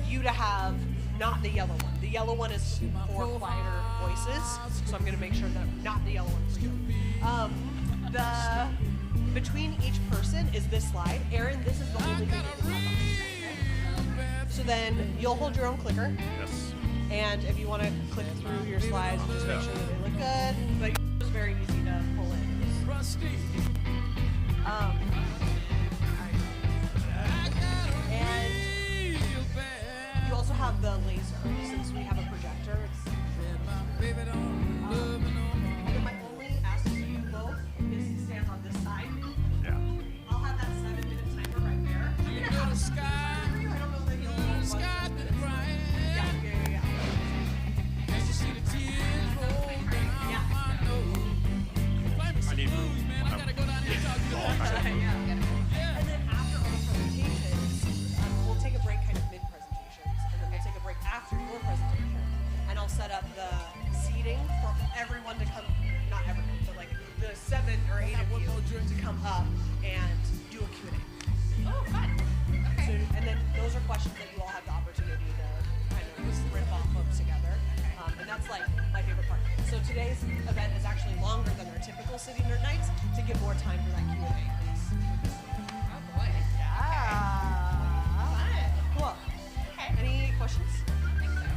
you to have not the yellow one. The yellow one is for quieter voices, so I'm going to make sure that not the yellow one for you. Between each person is this slide. Erin, this is the only thing you can have. So then you'll hold your own clicker. Yes. And if you want to click through your slides, just make sure that they look good. But it's very easy to pull in. And you also have the laser, since we have a projector. My only ask to you both is to stand on this side. Yeah. I'll have that 7-minute timer right there. I don't know that you'll And then after all the presentations, we'll take a break kind of mid-presentations, and then we'll take a break after your presentation, and I'll set up the seating for everyone to come, not everyone, but like the 7 or 8 of you to come up and do a Q&A. Oh, fun. Okay. So, and then those are questions that you all have the opportunity to kind of riff off of together. And that's like my favorite part. So today's event is actually longer than our typical City Nerd Nights to give more time for that Q&A piece. Oh boy. Yeah. Okay. Cool. Okay. Any questions? I think so.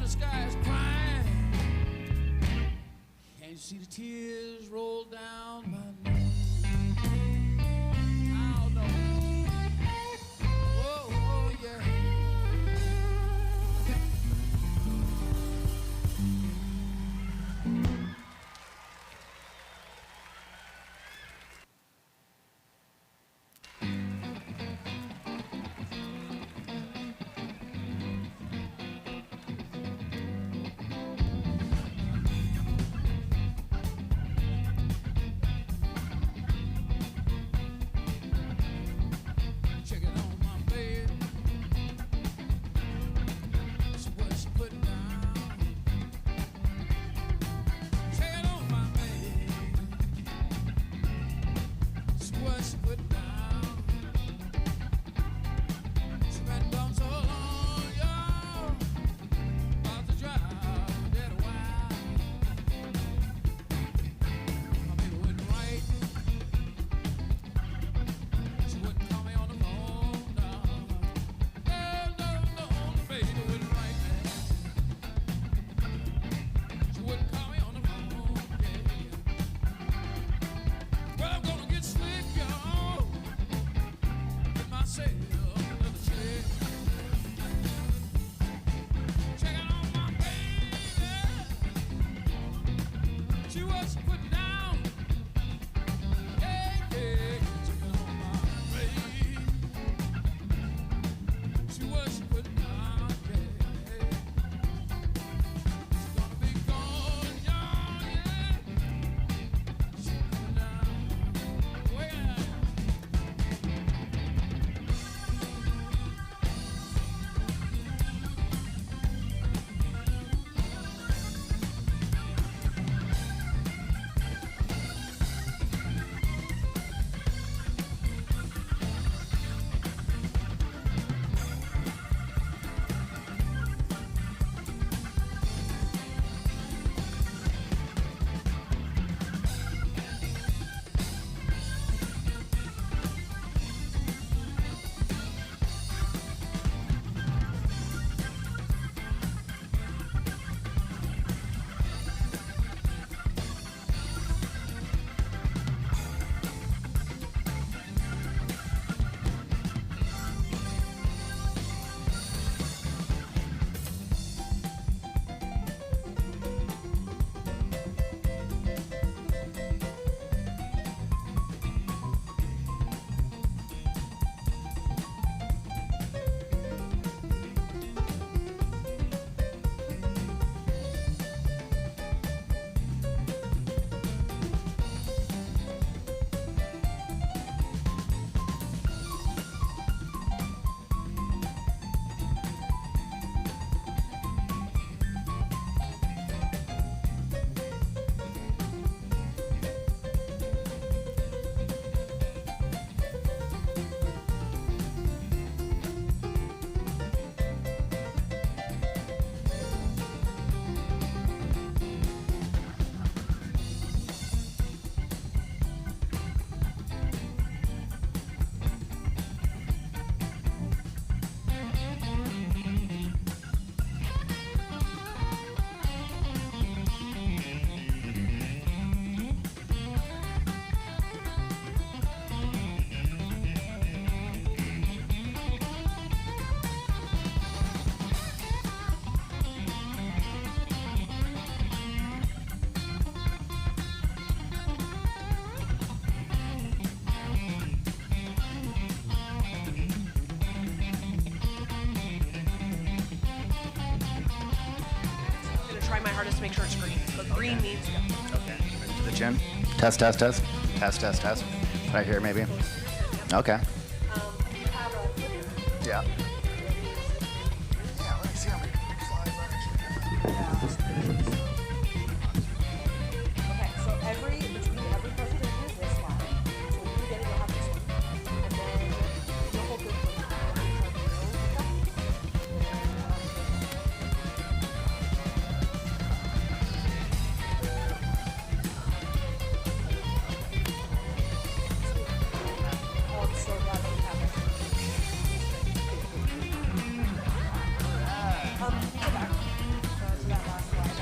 the sky is crying. Can't you see the tears roll down my nose? Oh no. Whoa, oh yeah. try my hardest to make sure it's green. But green means go. Okay. To the chin. Test. Right here, maybe. Okay. You have a clicker. Yeah. Yeah, let me see how many slides I actually have. Okay, so between every presentation is this slide. So when you get it, you'll have this one. And then you'll hold this one. Oh, I'm so glad that we have it. Go back. To that last slide.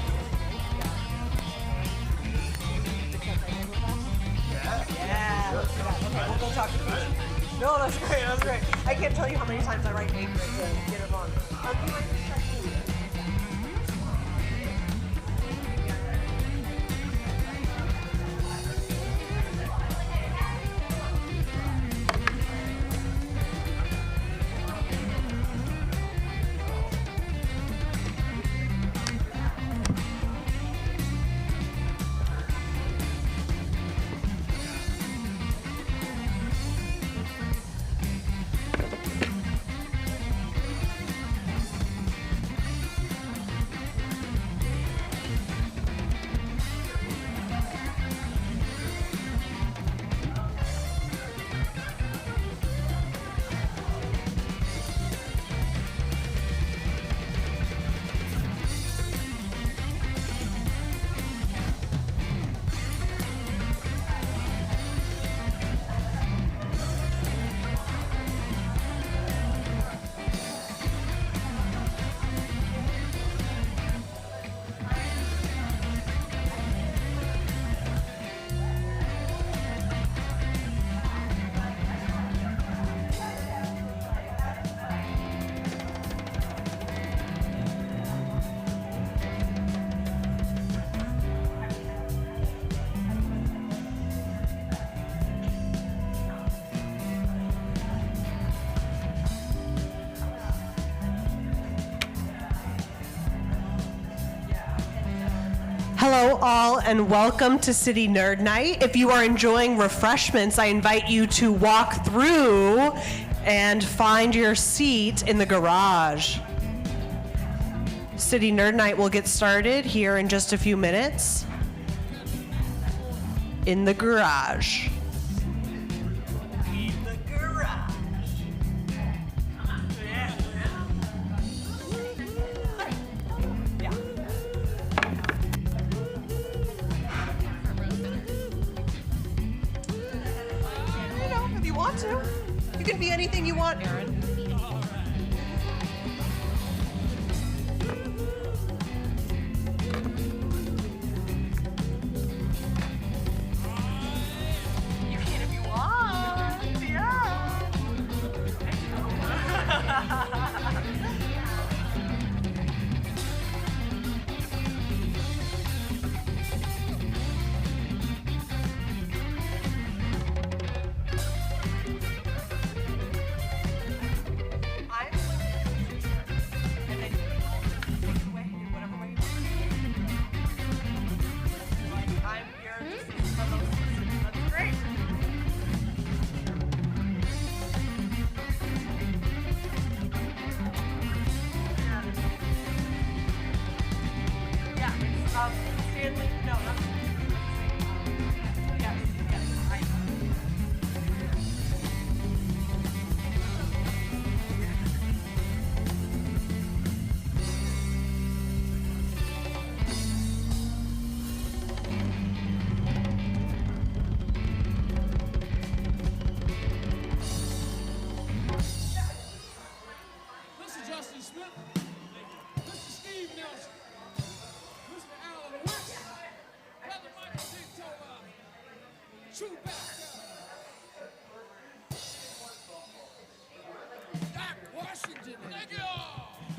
Yeah, let's do that. Okay, we'll go talk to Casey. No, that's great. That's great. I can't tell you how many times I write Anchorage to get it on. Do you mind just checking? Hello, all, and welcome to City Nerd Night. If you are enjoying refreshments, I invite you to walk through and find your seat in the garage. City Nerd Night will get started here in just a few minutes in the garage. You can be anything you want, Erin. You can if you want. Yeah.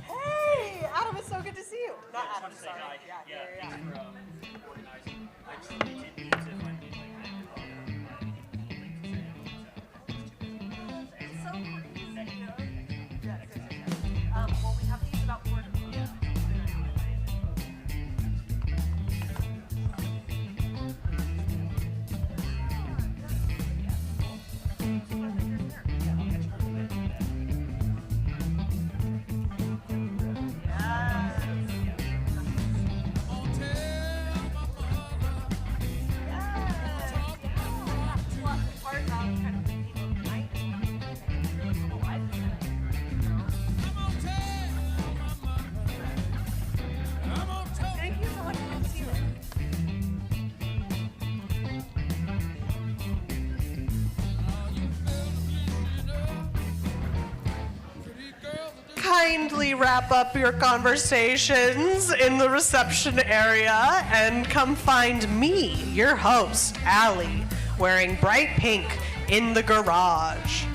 Hey, Adam, it's so good to see you. Not Adam, sorry. Yeah. It's so crazy. Well, we have these about 4 to 4. kindly wrap up your conversations in the reception area and come find me, your host, Allie, wearing bright pink in the garage.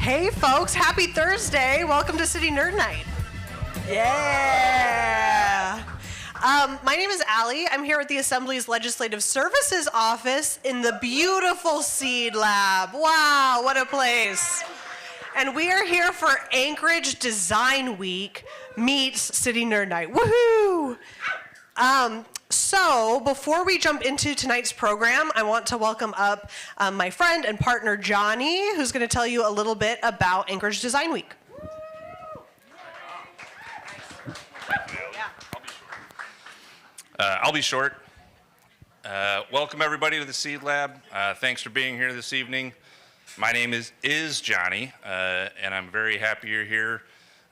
Hey folks, happy Thursday. Welcome to City Nerd Night. Yeah. My name is Allie. I'm here at the Assembly's Legislative Services Office in the beautiful Seed Lab. Wow, what a place. And we are here for Anchorage Design Week meets City Nerd Night. Woohoo! So before we jump into tonight's program, I want to welcome up my friend and partner Johnny, who's going to tell you a little bit about Anchorage Design Week. I'll be short. Welcome everybody to the Seed Lab. Thanks for being here this evening. My name is Johnny, and I'm very happy you're here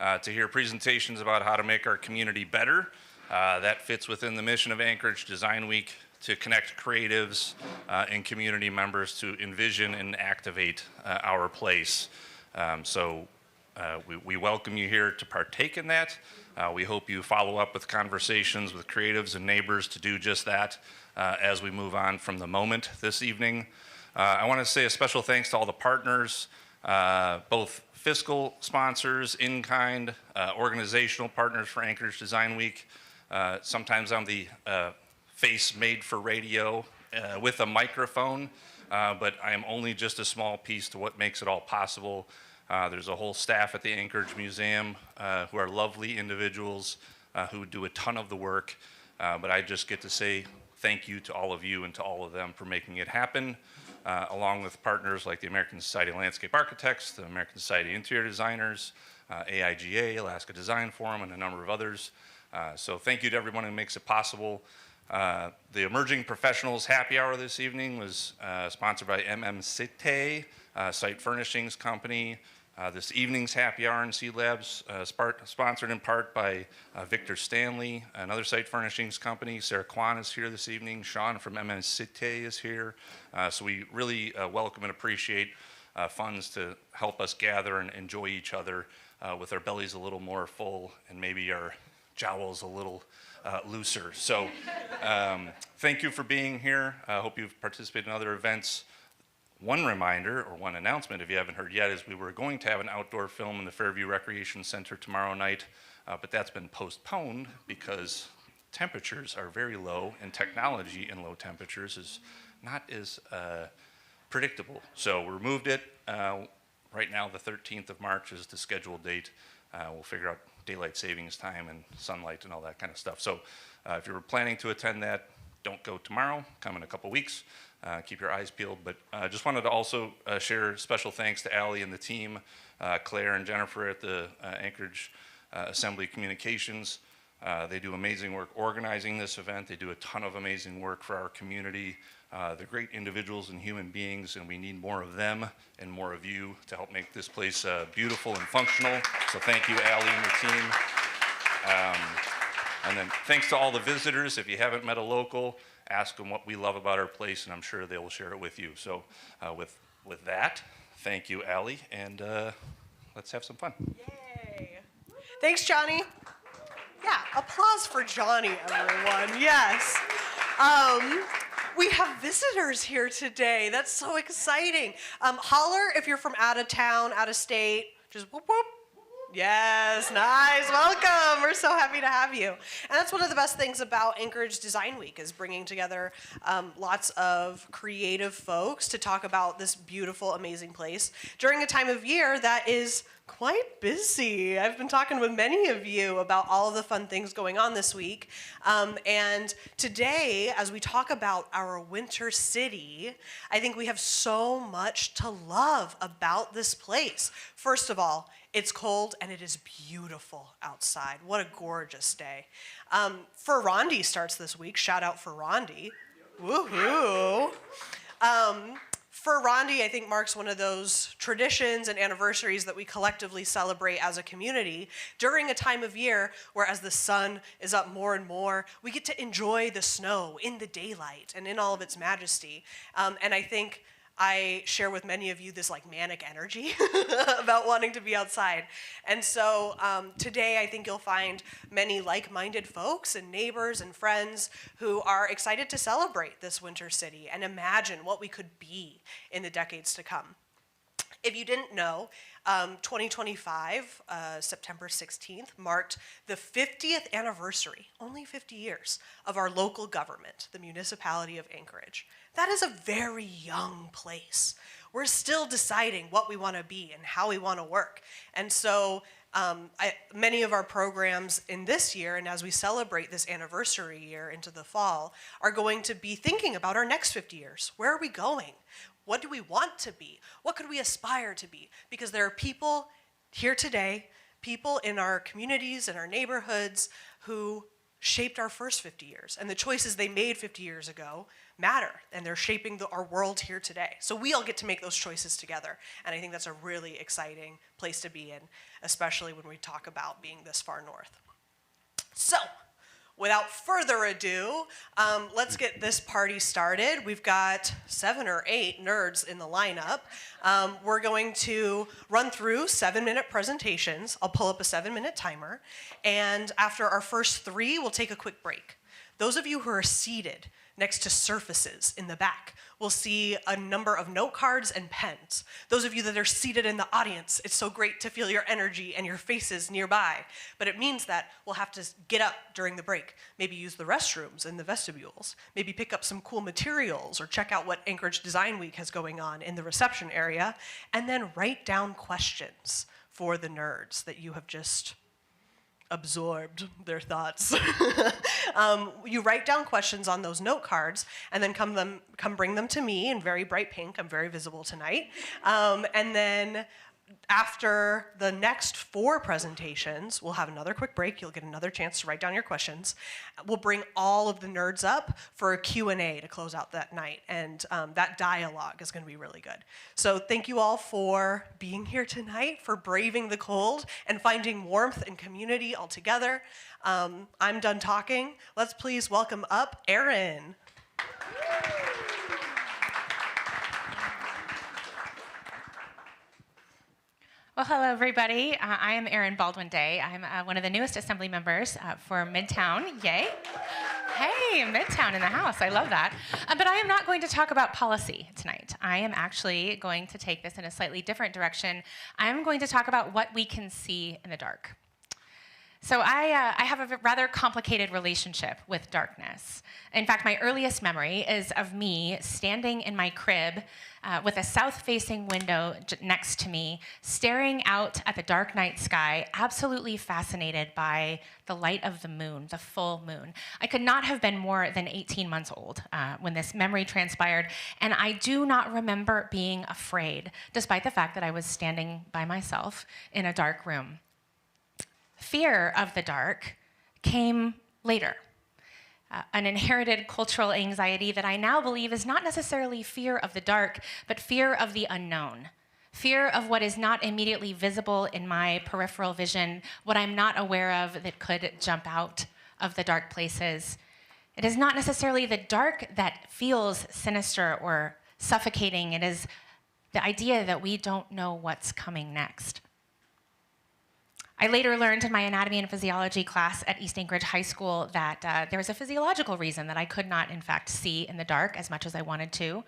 to hear presentations about how to make our community better. That fits within the mission of Anchorage Design Week to connect creatives and community members to envision and activate our place. We welcome you here to partake in that. We hope you follow up with conversations with creatives and neighbors to do just that as we move on from the moment this evening. I want to say a special thanks to all the partners, both fiscal sponsors, in-kind, organizational partners for Anchorage Design Week. Sometimes I'm the face made for radio with a microphone, but I am only just a small piece to what makes it all possible. There's a whole staff at the Anchorage Museum who are lovely individuals who do a ton of the work, but I just get to say thank you to all of you and to all of them for making it happen, along with partners like the American Society of Landscape Architects, the American Society of Interior Designers, AIGA, Alaska Design Forum, and a number of others. So thank you to everyone who makes it possible. The Emerging Professionals Happy Hour this evening was sponsored by MMCT, Site Furnishings Company. This evening's Happy Hour in Seed Labs, sponsored in part by Victor Stanley, another Site Furnishings Company. Sarah Kwan is here this evening. Sean from MMCT is here. So we really welcome and appreciate funds to help us gather and enjoy each other with our bellies a little more full and maybe our jowls a little looser. So thank you for being here. I hope you've participated in other events. One reminder, or one announcement if you haven't heard yet, is we were going to have an outdoor film in the Fairview Recreation Center tomorrow night, but that's been postponed because temperatures are very low, and technology in low temperatures is not as predictable. So we moved it. Right now, the 13th of March is the scheduled date. We'll figure out daylight savings time and sunlight and all that kind of stuff. So if you're planning to attend that, don't go tomorrow. Come in a couple weeks. Keep your eyes peeled. But I just wanted to also share special thanks to Allie and the team, Claire and Jennifer at the Anchorage Assembly Communications. They do amazing work organizing this event. They do a ton of amazing work for our community. They're great individuals and human beings, and we need more of them and more of you to help make this place beautiful and functional. So thank you, Allie and your team. And then thanks to all the visitors. If you haven't met a local, ask them what we love about our place, and I'm sure they will share it with you. So with that, thank you, Allie, and let's have some fun. Yay. Thanks, Johnny. Yeah, applause for Johnny, everyone. Yes. We have visitors here today. That's so exciting. Holler if you're from out of town, out of state. Just whoop, whoop. Yes, nice. Welcome. We're so happy to have you. And that's one of the best things about Anchorage Design Week is bringing together lots of creative folks to talk about this beautiful, amazing place during a time of year that is quite busy. I've been talking with many of you about all of the fun things going on this week. And today, as we talk about our winter city, I think we have so much to love about this place. First of all, it's cold and it is beautiful outside. What a gorgeous day. Ferrandi starts this week. Shout out Ferrandi. Woohoo. Ferrandi, I think, marks one of those traditions and anniversaries that we collectively celebrate as a community during a time of year where, as the sun is up more and more, we get to enjoy the snow in the daylight and in all of its majesty. And I think I share with many of you this like manic energy about wanting to be outside. And so today I think you'll find many like-minded folks and neighbors and friends who are excited to celebrate this winter city and imagine what we could be in the decades to come. If you didn't know, 2025, September 16th, marked the 50th anniversary, only 50 years, of our local government, the municipality of Anchorage. That is a very young place. We're still deciding what we want to be and how we want to work. And so many of our programs in this year, and as we celebrate this anniversary year into the fall, are going to be thinking about our next 50 years. Where are we going? What do we want to be? What could we aspire to be? Because there are people here today, people in our communities and our neighborhoods who shaped our first 50 years. And the choices they made 50 years ago matter, and they're shaping our world here today. So we all get to make those choices together. And I think that's a really exciting place to be in, especially when we talk about being this far north. So, without further ado, let's get this party started. We've got 7 or 8 nerds in the lineup. We're going to run through 7-minute presentations. I'll pull up a 7-minute timer. And after our first 3, we'll take a quick break. Those of you who are seated next to surfaces in the back will see a number of note cards and pens. Those of you that are seated in the audience, it's so great to feel your energy and your faces nearby. But it means that we'll have to get up during the break, maybe use the restrooms in the vestibules, maybe pick up some cool materials or check out what Anchorage Design Week has going on in the reception area, and then write down questions for the nerds that you have just absorbed their thoughts. You write down questions on those note cards and then come bring them to me in very bright pink. I'm very visible tonight. And then after the next 4 presentations, we'll have another quick break. You'll get another chance to write down your questions. We'll bring all of the nerds up for a Q&A to close out that night. And that dialogue is going to be really good. So thank you all for being here tonight, for braving the cold and finding warmth and community all together. I'm done talking. Let's please welcome up Erin. Well, hello, everybody. I am Erin Baldwin-Day. I'm one of the newest assembly members for Midtown. Yay. Hey, Midtown in the house. I love that. But I am not going to talk about policy tonight. I am actually going to take this in a slightly different direction. I am going to talk about what we can see in the dark. So I have a rather complicated relationship with darkness. In fact, my earliest memory is of me standing in my crib with a south-facing window next to me, staring out at the dark night sky, absolutely fascinated by the light of the moon, the full moon. I could not have been more than 18 months old when this memory transpired, and I do not remember being afraid, despite the fact that I was standing by myself in a dark room. Fear of the dark came later. An inherited cultural anxiety that I now believe is not necessarily fear of the dark, but fear of the unknown. Fear of what is not immediately visible in my peripheral vision, what I'm not aware of that could jump out of the dark places. It is not necessarily the dark that feels sinister or suffocating. It is the idea that we don't know what's coming next. I later learned in my anatomy and physiology class at East Anchorage High School that there was a physiological reason that I could not, in fact, see in the dark as much as I wanted to.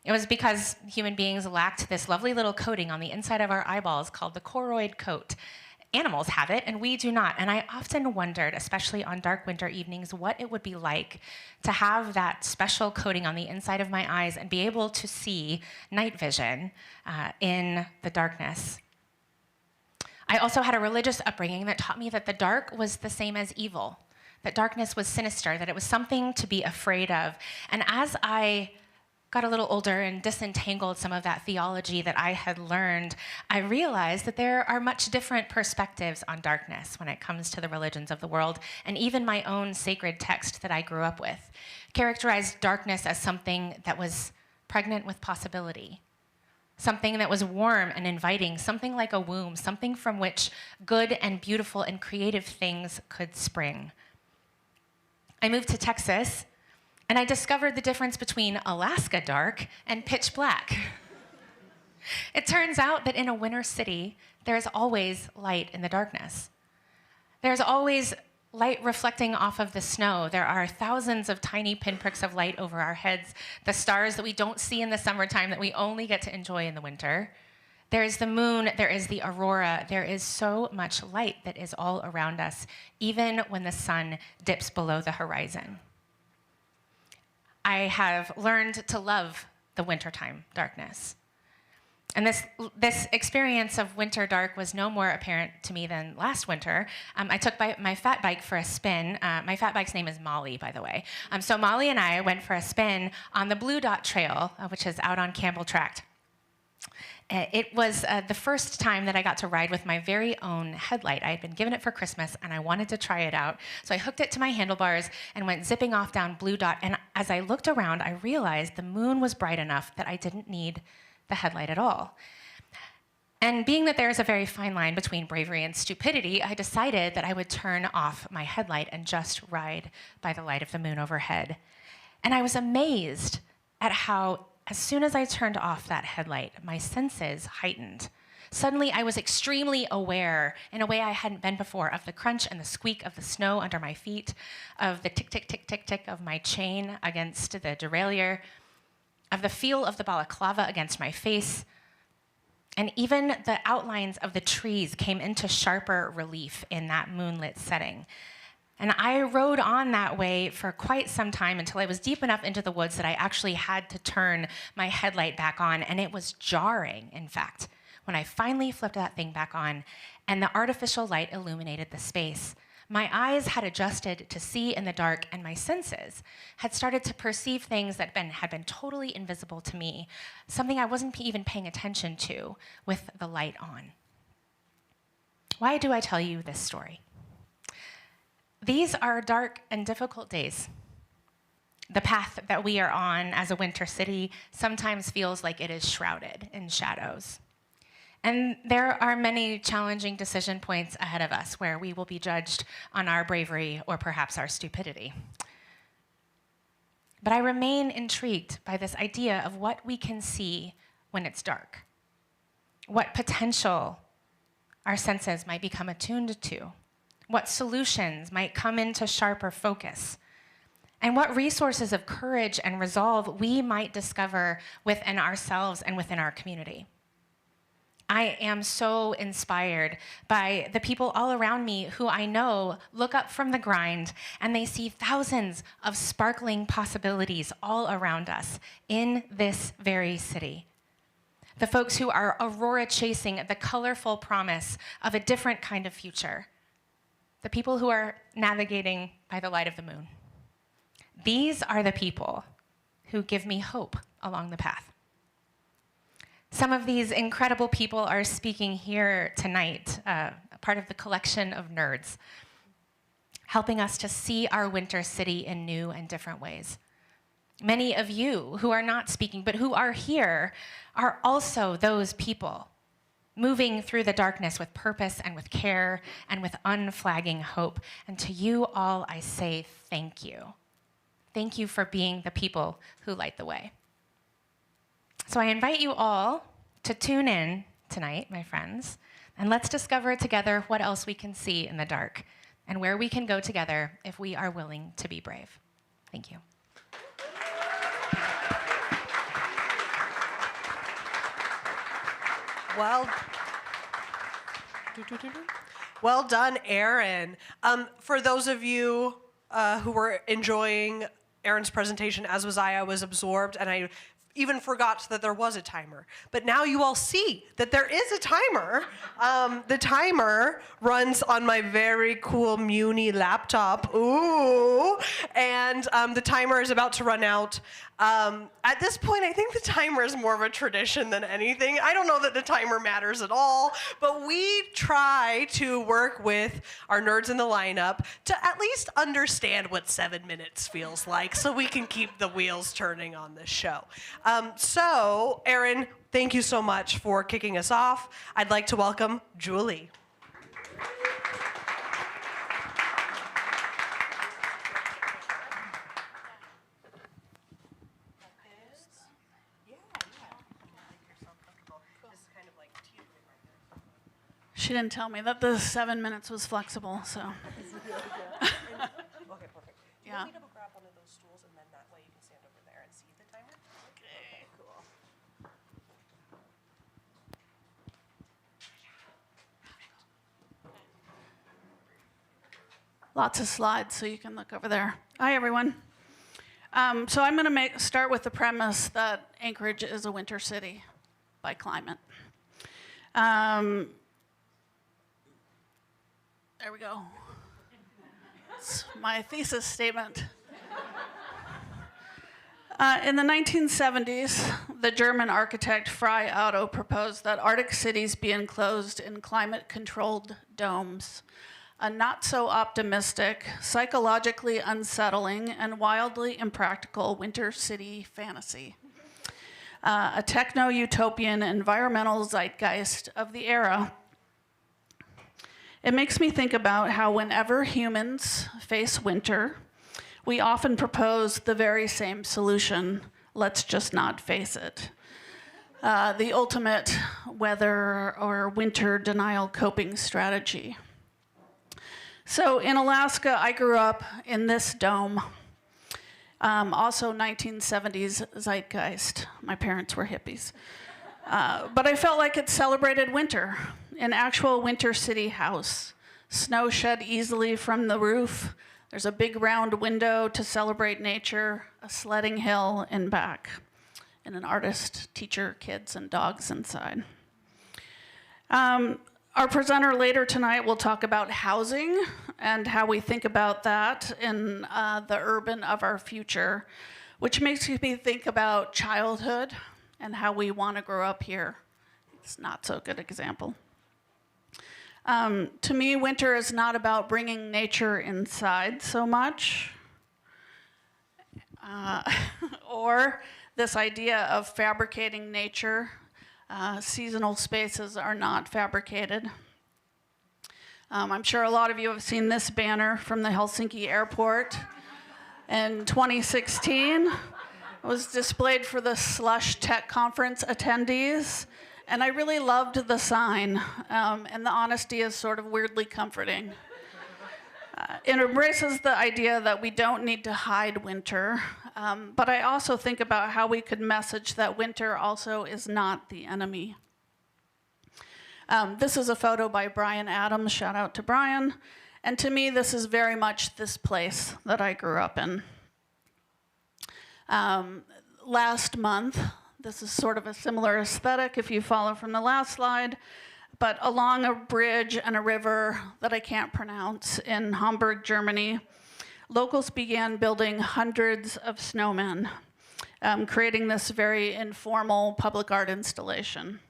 It was because human beings lacked this lovely little coating on the inside of our eyeballs called the choroid coat. Animals have it, and we do not. And I often wondered, especially on dark winter evenings, what it would be like to have that special coating on the inside of my eyes and be able to see night vision in the darkness. I also had a religious upbringing that taught me that the dark was the same as evil, that darkness was sinister, that it was something to be afraid of. And as I got a little older and disentangled some of that theology that I had learned, I realized that there are much different perspectives on darkness when it comes to the religions of the world, and even my own sacred text that I grew up with characterized darkness as something that was pregnant with possibility. Something that was warm and inviting, something like a womb, something from which good and beautiful and creative things could spring. I moved to Texas, and I discovered the difference between Alaska dark and pitch black. It turns out that in a winter city, there's always light in the darkness. There's always light reflecting off of the snow. There are thousands of tiny pinpricks of light over our heads, the stars that we don't see in the summertime that we only get to enjoy in the winter. There is the moon, there is the aurora, there is so much light that is all around us, even when the sun dips below the horizon. I have learned to love the wintertime darkness. And this experience of winter dark was no more apparent to me than last winter. I took my fat bike for a spin. My fat bike's name is Molly, by the way. So Molly and I went for a spin on the Blue Dot Trail, which is out on Campbell Tract. It was the first time that I got to ride with my very own headlight. I had been given it for Christmas, and I wanted to try it out. So I hooked it to my handlebars and went zipping off down Blue Dot. And as I looked around, I realized the moon was bright enough that I didn't need the headlight at all. And being that there is a very fine line between bravery and stupidity, I decided that I would turn off my headlight and just ride by the light of the moon overhead. And I was amazed at how, as soon as I turned off that headlight, my senses heightened. Suddenly, I was extremely aware, in a way I hadn't been before, of the crunch and the squeak of the snow under my feet, of the tick, tick, tick, tick, tick of my chain against the derailleur, of the feel of the balaclava against my face, and even the outlines of the trees came into sharper relief in that moonlit setting. And I rode on that way for quite some time until I was deep enough into the woods that I actually had to turn my headlight back on, and it was jarring, in fact, when I finally flipped that thing back on and the artificial light illuminated the space. My eyes had adjusted to see in the dark, and my senses had started to perceive things that had been totally invisible to me, something I wasn't even paying attention to with the light on. Why do I tell you this story? These are dark and difficult days. The path that we are on as a winter city sometimes feels like it is shrouded in shadows. And there are many challenging decision points ahead of us where we will be judged on our bravery or perhaps our stupidity. But I remain intrigued by this idea of what we can see when it's dark, what potential our senses might become attuned to, what solutions might come into sharper focus, and what resources of courage and resolve we might discover within ourselves and within our community. I am so inspired by the people all around me who I know look up from the grind and they see thousands of sparkling possibilities all around us in this very city. The folks who are aurora chasing the colorful promise of a different kind of future. The people who are navigating by the light of the moon. These are the people who give me hope along the path. Some of these incredible people are speaking here tonight, part of the collection of nerds, helping us to see our winter city in new and different ways. Many of you who are not speaking, but who are here, are also those people, moving through the darkness with purpose and with care and with unflagging hope. And to you all, I say thank you. Thank you for being the people who light the way. So I invite you all to tune in tonight, my friends, and let's discover together what else we can see in the dark and where we can go together if we are willing to be brave. Thank you. Well done, Erin. For those of you who were enjoying Erin's presentation, as was I was absorbed, and I even forgot that there was a timer. But now you all see that there is a timer. The timer runs on my very cool Muni laptop. Ooh. And the timer is about to run out. At this point, I think the timer is more of a tradition than anything. I don't know that the timer matters at all, but we try to work with our nerds in the lineup to at least understand what 7 minutes feels like so we can keep the wheels turning on this show. So, Erin, thank you so much for kicking us off. I'd like to welcome Julie. She didn't tell me that the 7 minutes was flexible, so. Okay, perfect. You Yeah. want me to grab one of those stools, and then that way you can stand over there and see the timer? Okay, cool. Lots of slides, so you can look over there. Hi, everyone. So I'm going to start with the premise that Anchorage is a winter city by climate. There we go. It's my thesis statement. In the 1970s, the German architect Frei Otto proposed that Arctic cities be enclosed in climate-controlled domes, a not-so-optimistic, psychologically unsettling, and wildly impractical winter city fantasy. A techno-utopian environmental zeitgeist of the era. It makes me think about how whenever humans face winter, we often propose the very same solution: let's just not face it. The ultimate weather or winter denial coping strategy. So in Alaska, I grew up in this dome. Also 1970s zeitgeist. My parents were hippies. But I felt like it celebrated winter. An actual winter city house. Snow shed easily from the roof. There's a big round window to celebrate nature, a sledding hill and back, and an artist, teacher, kids, and dogs inside. Our presenter later tonight will talk about housing and how we think about that in the urban of our future, which makes me think about childhood and how we want to grow up here. It's not so good example. To me, winter is not about bringing nature inside so much, or this idea of fabricating nature. Seasonal spaces are not fabricated. I'm sure a lot of you have seen this banner from the Helsinki airport. In 2016, it was displayed for the Slush Tech Conference attendees. And I really loved the sign, and the honesty is sort of weirdly comforting. It embraces the idea that we don't need to hide winter, but I also think about how we could message that winter also is not the enemy. This is a photo by Brian Adams, shout out to Brian. And to me, this is very much this place that I grew up in. Last month, this is sort of a similar aesthetic if you follow from the last slide, but along a bridge and a river that I can't pronounce in Hamburg, Germany, locals began building hundreds of snowmen, creating this very informal public art installation.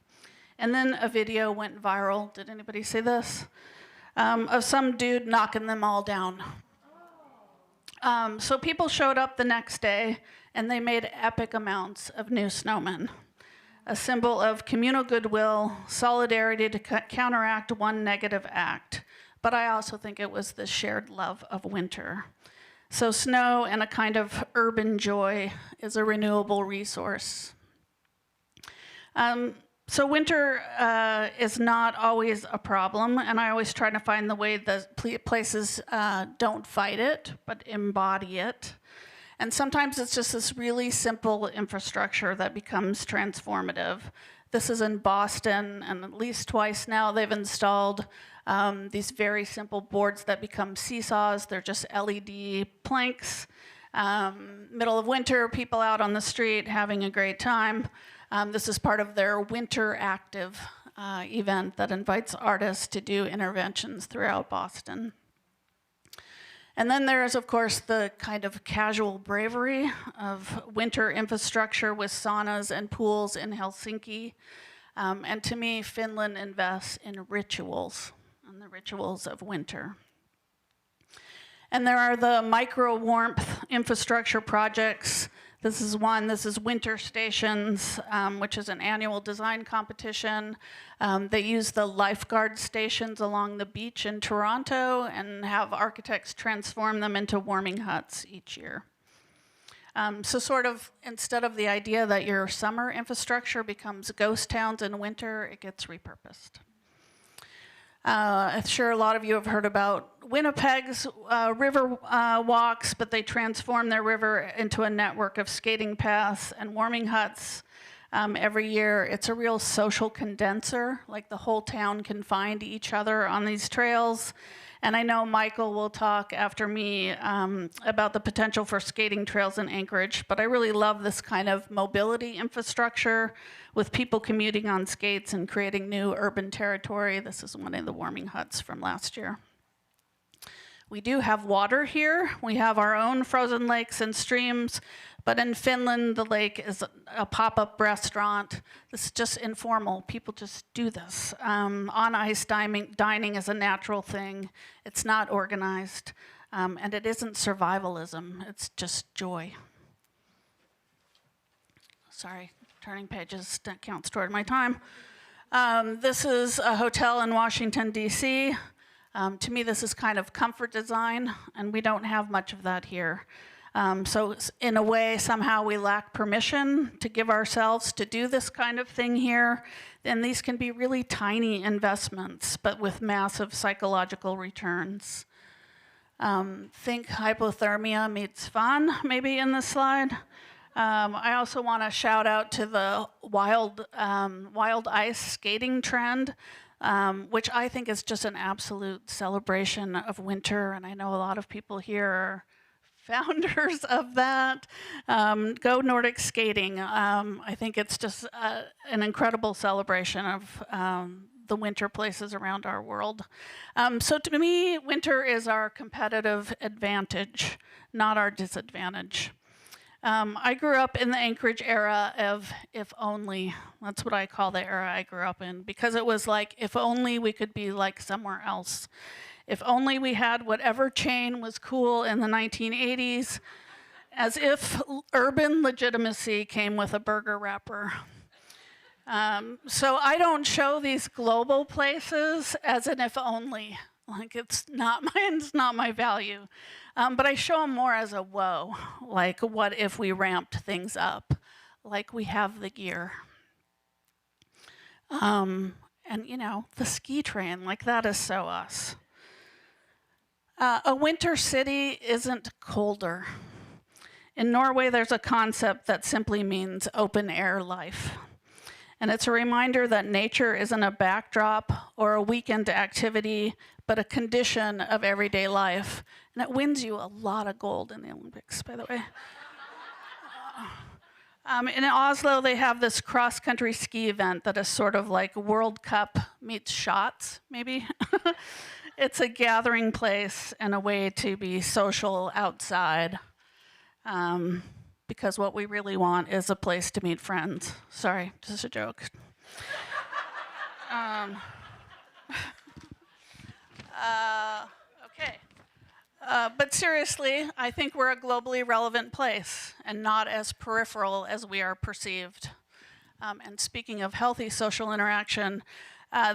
And then a video went viral, did anybody see this? Of some dude knocking them all down. So people showed up the next day and they made epic amounts of new snowmen, a symbol of communal goodwill, solidarity to counteract one negative act. But I also think it was the shared love of winter. So snow and a kind of urban joy is a renewable resource. So winter is not always a problem, and I always try to find the way that places don't fight it, but embody it. And sometimes it's just this really simple infrastructure that becomes transformative. This is in Boston, and at least twice now they've installed these very simple boards that become seesaws. They're just LED planks. Middle of winter, people out on the street having a great time. This is part of their Winter Active event that invites artists to do interventions throughout Boston. And then there is, of course, the kind of casual bravery of winter infrastructure with saunas and pools in Helsinki. And to me, Finland invests in rituals, and the rituals of winter. And there are the micro-warmth infrastructure projects. This is one, this is Winter Stations, which is an annual design competition. They use the lifeguard stations along the beach in Toronto and have architects transform them into warming huts each year. So sort of, instead of the idea that your summer infrastructure becomes ghost towns in winter, it gets repurposed. I'm sure a lot of you have heard about Winnipeg's river walks, but they transform their river into a network of skating paths and warming huts every year. It's a real social condenser, like the whole town can find each other on these trails. And I know Michael will talk after me about the potential for skating trails in Anchorage, but I really love this kind of mobility infrastructure with people commuting on skates and creating new urban territory. This is one of the warming huts from last year. We do have water here. We have our own frozen lakes and streams, but in Finland, the lake is a pop-up restaurant. This is just informal. People just do this. On-ice dining is a natural thing. It's not organized, and it isn't survivalism. It's just joy. Sorry, turning pages counts toward my time. This is a hotel in Washington, D.C. To me, this is kind of comfort design, and we don't have much of that here. So in a way, somehow we lack permission to give ourselves to do this kind of thing here. And these can be really tiny investments, but with massive psychological returns. Think hypothermia meets fun, maybe in this slide. I also want to shout out to the wild ice skating trend, which I think is just an absolute celebration of winter. And I know a lot of people here are founders of that. Go Nordic skating. I think it's just an incredible celebration of the winter places around our world. So to me, winter is our competitive advantage, not our disadvantage. I grew up in the Anchorage era of if only. That's what I call the era I grew up in, because it was like, if only we could be like somewhere else. If only we had whatever chain was cool in the 1980s, as if urban legitimacy came with a burger wrapper. So I don't show these global places as an if only. Like it's not my value. But I show them more as a whoa, like what if we ramped things up, like we have the gear. And you know, the ski train, like that is so us. A winter city isn't colder. In Norway, there's a concept that simply means open air life. And it's a reminder that nature isn't a backdrop or a weekend activity, but a condition of everyday life. And it wins you a lot of gold in the Olympics, by the way. In Oslo, they have this cross-country ski event that is sort of like World Cup meets shots, maybe. It's a gathering place and a way to be social outside. Because what we really want is a place to meet friends. Sorry, just a joke. Okay. But seriously, I think we're a globally relevant place and not as peripheral as we are perceived. And speaking of healthy social interaction,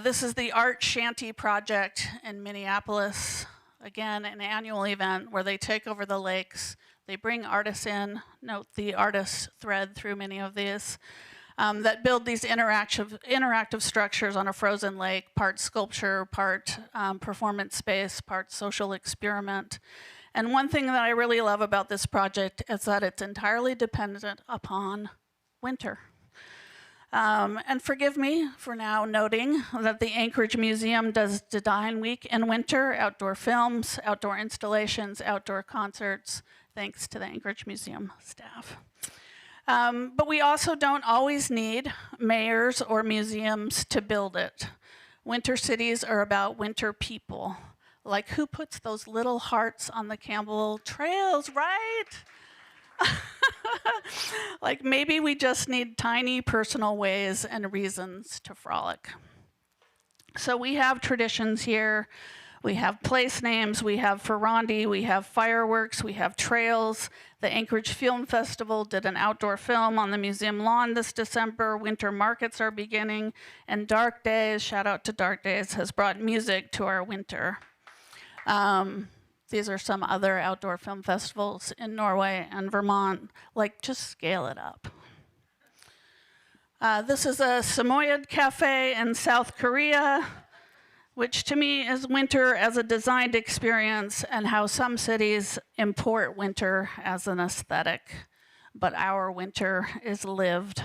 this is the Art Shanty Project in Minneapolis. Again, an annual event where they take over the lakes. They bring artists in, note the artist thread through many of these, that build these interactive structures on a frozen lake, part sculpture, part performance space, part social experiment. And one thing that I really love about this project is that it's entirely dependent upon winter. And forgive me for now noting that the Anchorage Museum does Design Week in winter, outdoor films, outdoor installations, outdoor concerts, thanks to the Anchorage Museum staff. But we also don't always need mayors or museums to build it. Winter cities are about winter people. Like, who puts those little hearts on the Campbell trails, right? Like, maybe we just need tiny personal ways and reasons to frolic. So we have traditions here. We have place names, we have Ferrandi, we have fireworks, we have trails. The Anchorage Film Festival did an outdoor film on the museum lawn this December. Winter markets are beginning. And Dark Daze, shout out to Dark Daze, has brought music to our winter. These are some other outdoor film festivals in Norway and Vermont. Like, just scale it up. This is a Samoyed cafe in South Korea, which to me is winter as a designed experience and how some cities import winter as an aesthetic, but our winter is lived.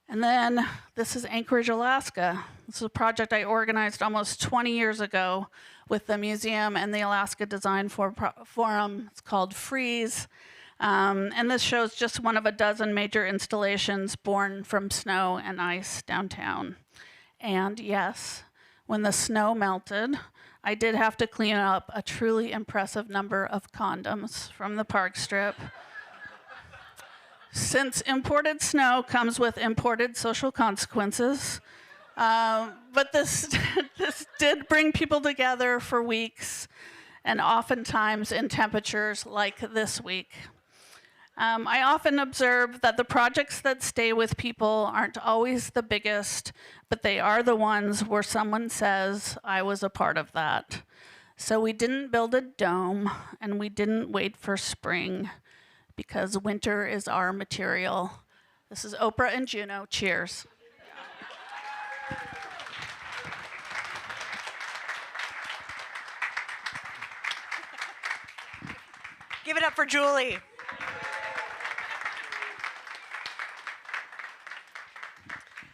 And then this is Anchorage, Alaska. This is a project I organized almost 20 years ago with the museum and the Alaska Design Forum. It's called Freeze. And this shows just one of a dozen major installations born from snow and ice downtown. And yes, when the snow melted, I did have to clean up a truly impressive number of condoms from the park strip. Since imported snow comes with imported social consequences, but this did bring people together for weeks, and oftentimes in temperatures like this week. I often observe that the projects that stay with people aren't always the biggest, but they are the ones where someone says, I was a part of that. So we didn't build a dome, and we didn't wait for spring, because winter is our material. This is Oprah and Juno. Cheers. Give it up for Julie.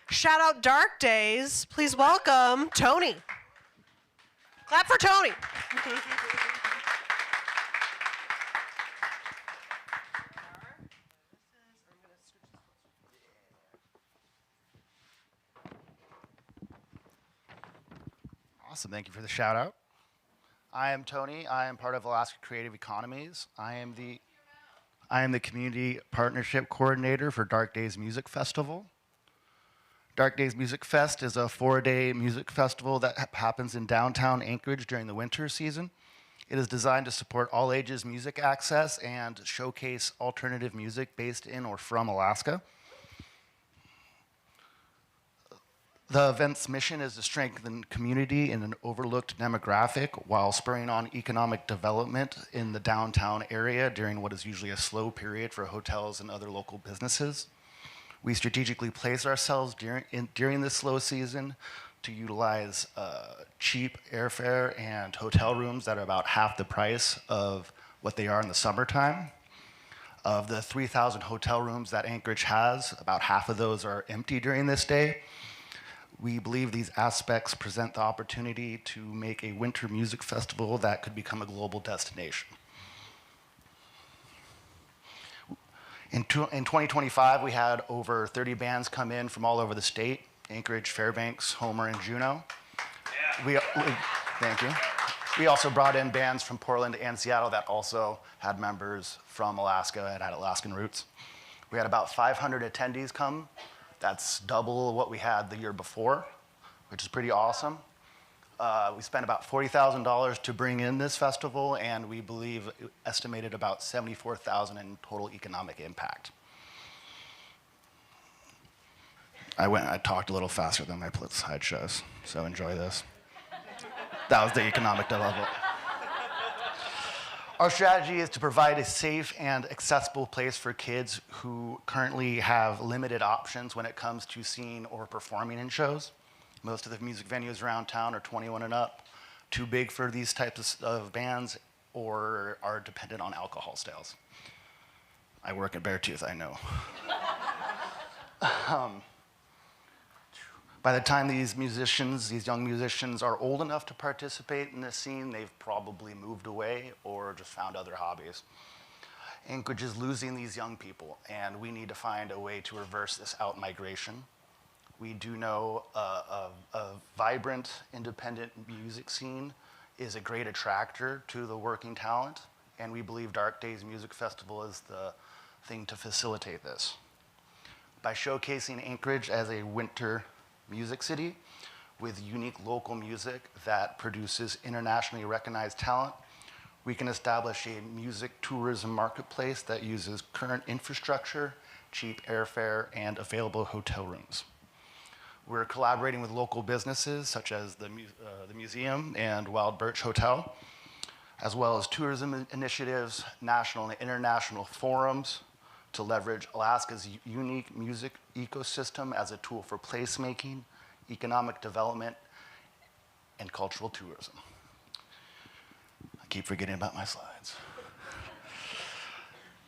Shout out Dark Daze. Please welcome Tony. Clap for Tony. Awesome, thank you for the shout out. I am Tony. I am part of Alaska Creative Economies. I am the community partnership coordinator for Dark Daze Music Festival. Dark Daze Music Fest is a 4-day music festival that happens in downtown Anchorage during the winter season. It is designed to support all ages music access and showcase alternative music based in or from Alaska. The event's mission is to strengthen community in an overlooked demographic while spurring on economic development in the downtown area during what is usually a slow period for hotels and other local businesses. We strategically place ourselves during this slow season to utilize cheap airfare and hotel rooms that are about half the price of what they are in the summertime. Of the 3,000 hotel rooms that Anchorage has, about half of those are empty during this day. We believe these aspects present the opportunity to make a winter music festival that could become a global destination. In 2025, we had over 30 bands come in from all over the state: Anchorage, Fairbanks, Homer, and Juneau. Thank you. We also brought in bands from Portland and Seattle that also had members from Alaska and had Alaskan roots. We had about 500 attendees come. That's double what we had the year before, which is pretty awesome. We spent about $40,000 to bring in this festival, and we believe estimated about $74,000 in total economic impact. I talked a little faster than my slideshows, so enjoy this. That was the economic development. Our strategy is to provide a safe and accessible place for kids who currently have limited options when it comes to seeing or performing in shows. Most of the music venues around town are 21 and up, too big for these types of bands, or are dependent on alcohol sales. I work at Beartooth, I know. By the time these young musicians are old enough to participate in this scene, they've probably moved away or just found other hobbies. Anchorage is losing these young people, and we need to find a way to reverse this out-migration. We do know a vibrant, independent music scene is a great attractor to the working talent, and we believe Dark Daze Music Festival is the thing to facilitate this. By showcasing Anchorage as a winter music city with unique local music that produces internationally recognized talent, we can establish a music tourism marketplace that uses current infrastructure, cheap airfare, and available hotel rooms. We're collaborating with local businesses such as the museum and Wild Birch Hotel, as well as tourism initiatives, national and international forums, to leverage Alaska's unique music ecosystem as a tool for placemaking, economic development, and cultural tourism. I keep forgetting about my slides.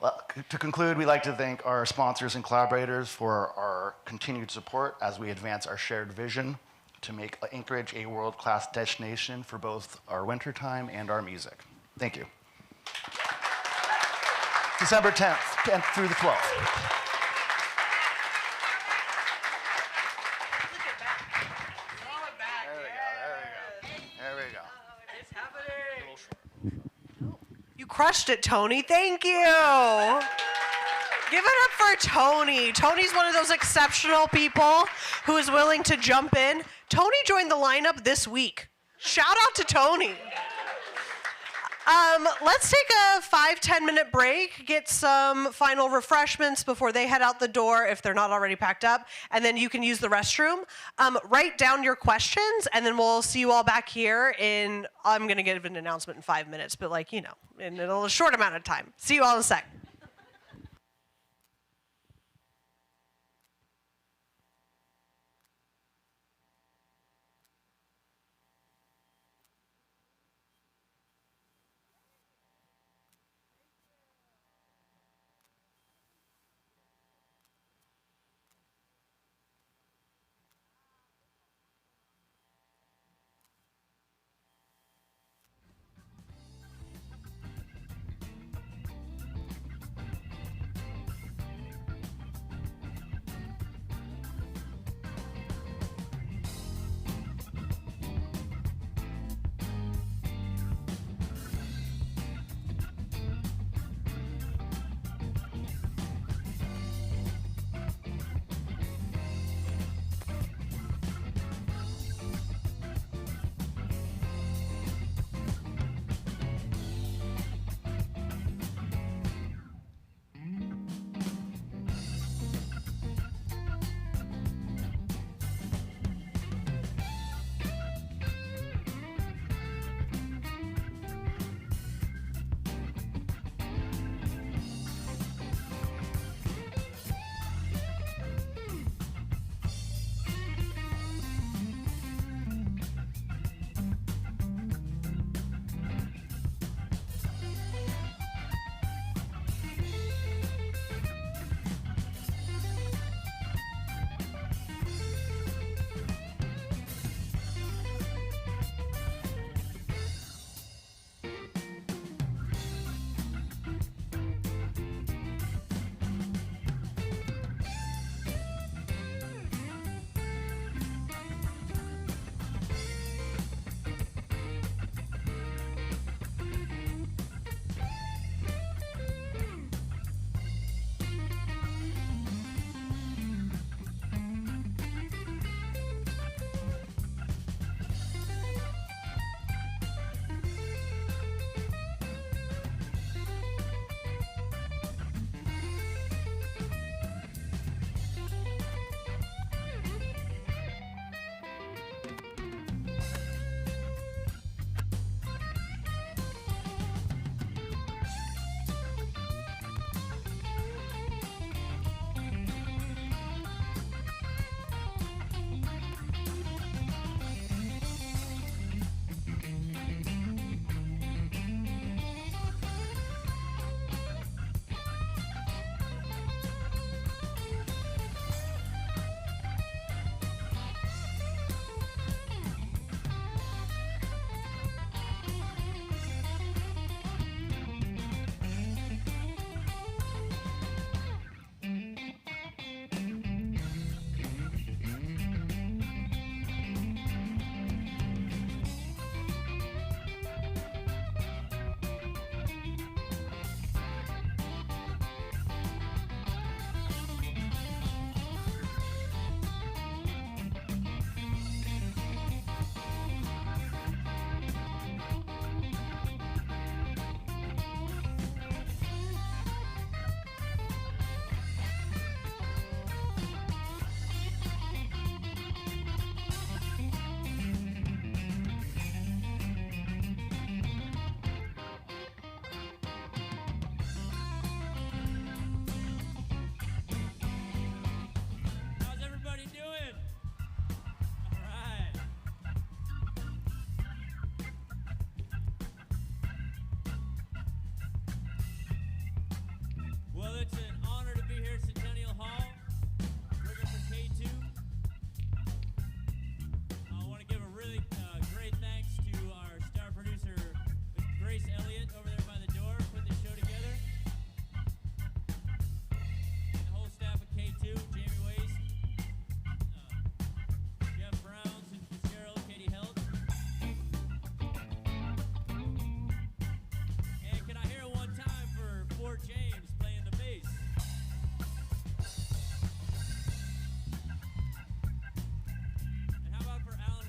Well, to conclude, we'd like to thank our sponsors and collaborators for our continued support as we advance our shared vision to make Anchorage a world-class destination for both our wintertime and our music. Thank you. December 10th through the 12th. There we go. It's happening. You crushed it, Tony. Thank you. Give it up for Tony. Tony's one of those exceptional people who is willing to jump in. Tony joined the lineup this week. Shout out to Tony. Let's take a 5-10 minute break, get some final refreshments before they head out the door if they're not already packed up, and then you can use the restroom. Write down your questions, and then we'll see you all back here in, I'm going to give an announcement in 5 minutes, but in a short amount of time. See you all in a sec.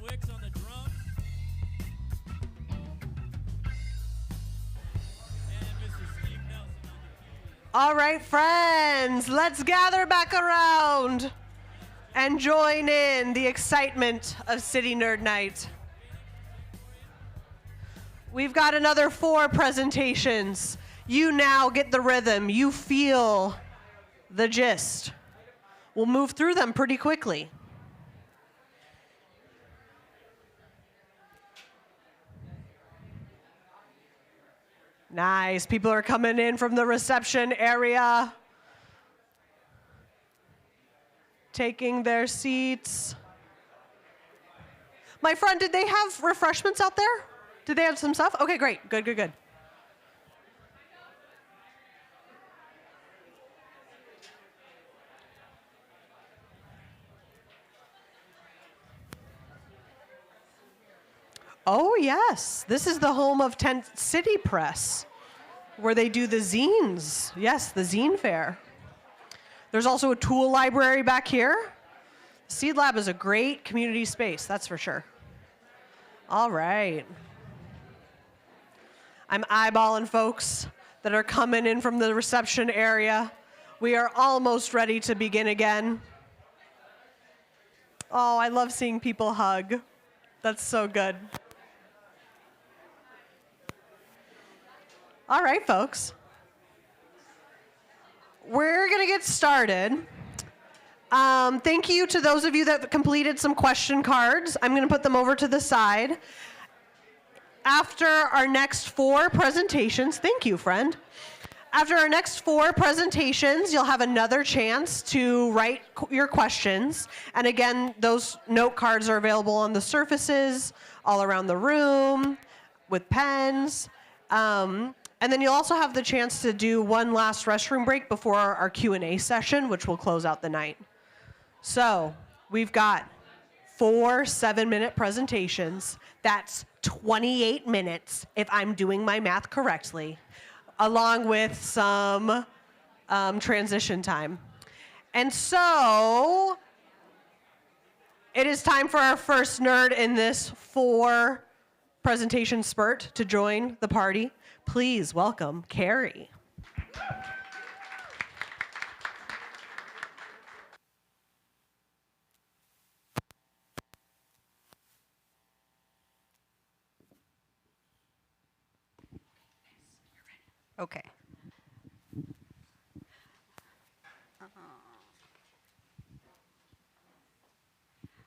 Twix on the drums. And Mr. Steve Nelson on the keys. All right, friends, let's gather back around and join in the excitement of City Nerd Night. We've got another 4 presentations. You now get the rhythm. You feel the gist. We'll move through them pretty quickly. Nice. People are coming in from the reception area, taking their seats. My friend, did they have refreshments out there? Did they have some stuff? Okay, great. Good, good, good. Oh, yes. This is the home of Tent City Press, where they do the zines. Yes, the zine fair. There's also a tool library back here. Seed Lab is a great community space, that's for sure. All right. I'm eyeballing folks that are coming in from the reception area. We are almost ready to begin again. Oh, I love seeing people hug. That's so good. All right, folks. We're going to get started. Thank you to those of you that completed some question cards. I'm going to put them over to the side. After our next 4 presentations, thank you, friend. After our next 4 presentations, you'll have another chance to write your questions. And again, those note cards are available on the surfaces all around the room with pens. And then you'll also have the chance to do one last restroom break before our Q&A session, which will close out the night. So we've got 4 7-minute presentations. That's 28 minutes, if I'm doing my math correctly, along with some transition time. And so it is time for our first nerd in this 4 presentation spurt to join the party. Please welcome Carrie. Okay.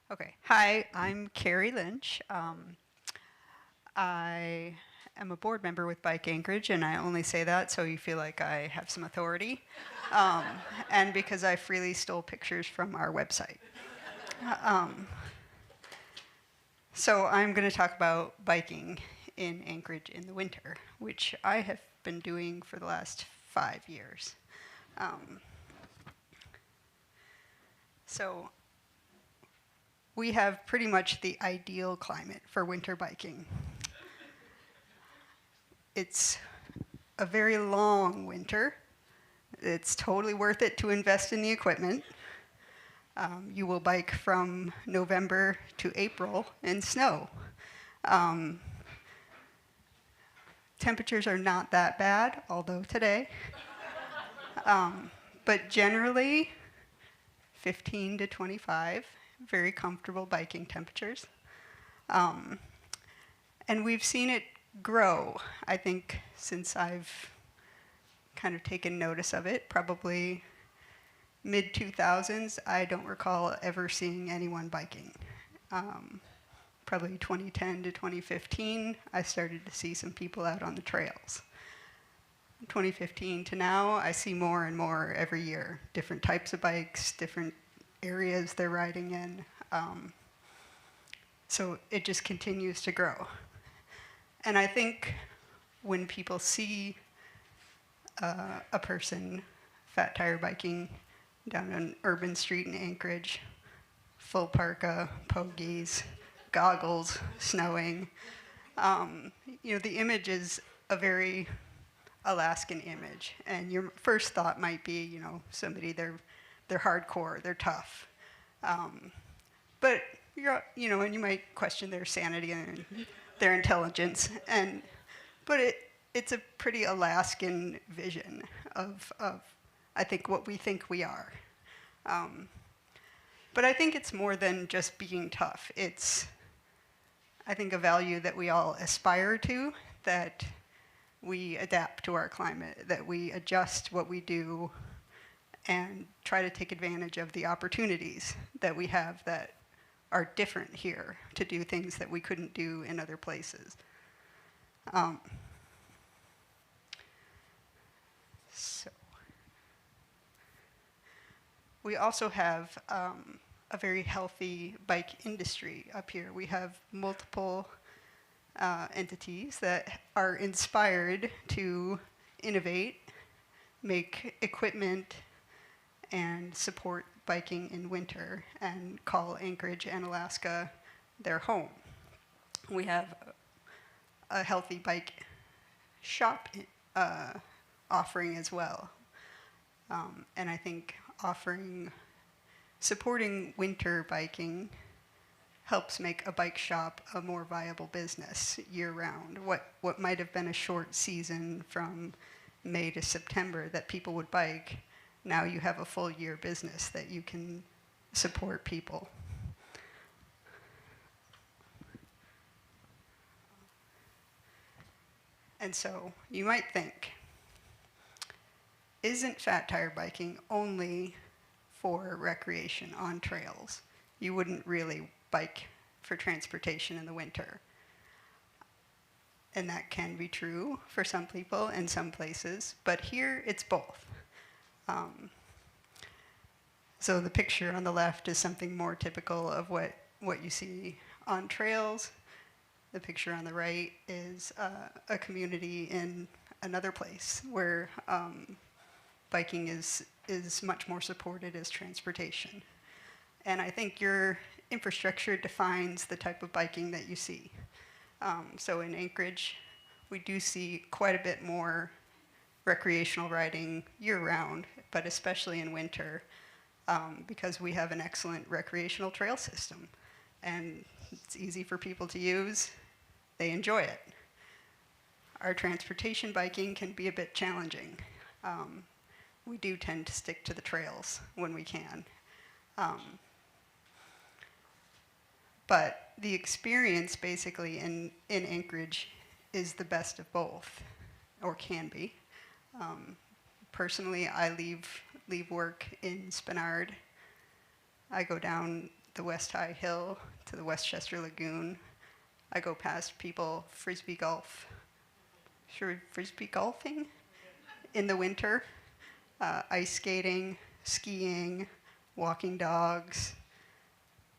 Okay. Hi, I'm Carrie Lynch. I am a board member with Bike Anchorage, and I only say that so you feel like I have some authority, and because I freely stole pictures from our website. So I'm going to talk about biking in Anchorage in the winter, which I have been doing for the last 5 years. So we have pretty much the ideal climate for winter biking. It's a very long winter. It's totally worth it to invest in the equipment. You will bike from November to April in snow. Temperatures are not that bad, although today. But generally, 15 to 25, very comfortable biking temperatures. And we've seen it grow, I think, since I've kind of taken notice of it, probably mid-2000s. I don't recall ever seeing anyone biking. Probably 2010 to 2015, I started to see some people out on the trails. 2015 to now, I see more and more every year. Different types of bikes, different areas they're riding in. So it just continues to grow. And I think when people see a person fat tire biking down an urban street in Anchorage, full parka, pogies, goggles, snowing, the image is a very Alaskan image. And your first thought might be, somebody, they're hardcore, they're tough. But, and you might question their sanity and their intelligence, but it's a pretty Alaskan vision of I think what we think we are. But I think it's more than just being tough. It's, I think, a value that we all aspire to, that we adapt to our climate, that we adjust what we do and try to take advantage of the opportunities that we have that are different here to do things that we couldn't do in other places. So we also have a very healthy bike industry up here. We have multiple entities that are inspired to innovate, make equipment, and support biking in winter, and call Anchorage and Alaska their home. We have a healthy bike shop offering as well. And I think supporting winter biking helps make a bike shop a more viable business year-round. What might have been a short season from May to September that people would bike, now you have a full year business that you can support people. And so you might think, isn't fat tire biking only for recreation on trails? You wouldn't really bike for transportation in the winter. And that can be true for some people in some places, but here it's both. So the picture on the left is something more typical of what you see on trails. The picture on the right is a community in another place where biking is much more supported as transportation. And I think your infrastructure defines the type of biking that you see. So in Anchorage, we do see quite a bit more recreational riding year-round, but especially in winter, because we have an excellent recreational trail system. And it's easy for people to use. They enjoy it. Our transportation biking can be a bit challenging. We do tend to stick to the trails when we can. But the experience basically in Anchorage is the best of both, or can be. Personally, I leave work in Spenard. I go down the West High Hill to the Westchester Lagoon. I go past people frisbee golfing in the winter, ice skating, skiing, walking dogs,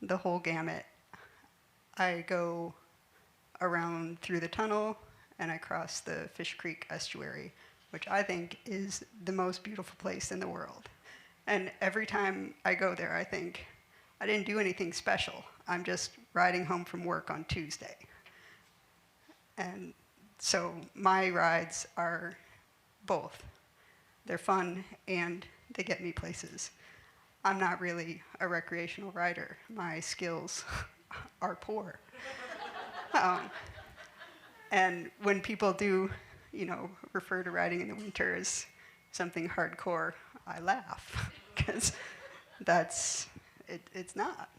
the whole gamut. I go around through the tunnel and I cross the Fish Creek estuary, which I think is the most beautiful place in the world. And every time I go there, I think, I didn't do anything special. I'm just riding home from work on Tuesday. And so my rides are both. They're fun and they get me places. I'm not really a recreational rider. My skills are poor. And when people do, refer to riding in the winter as something hardcore, I laugh because it's not.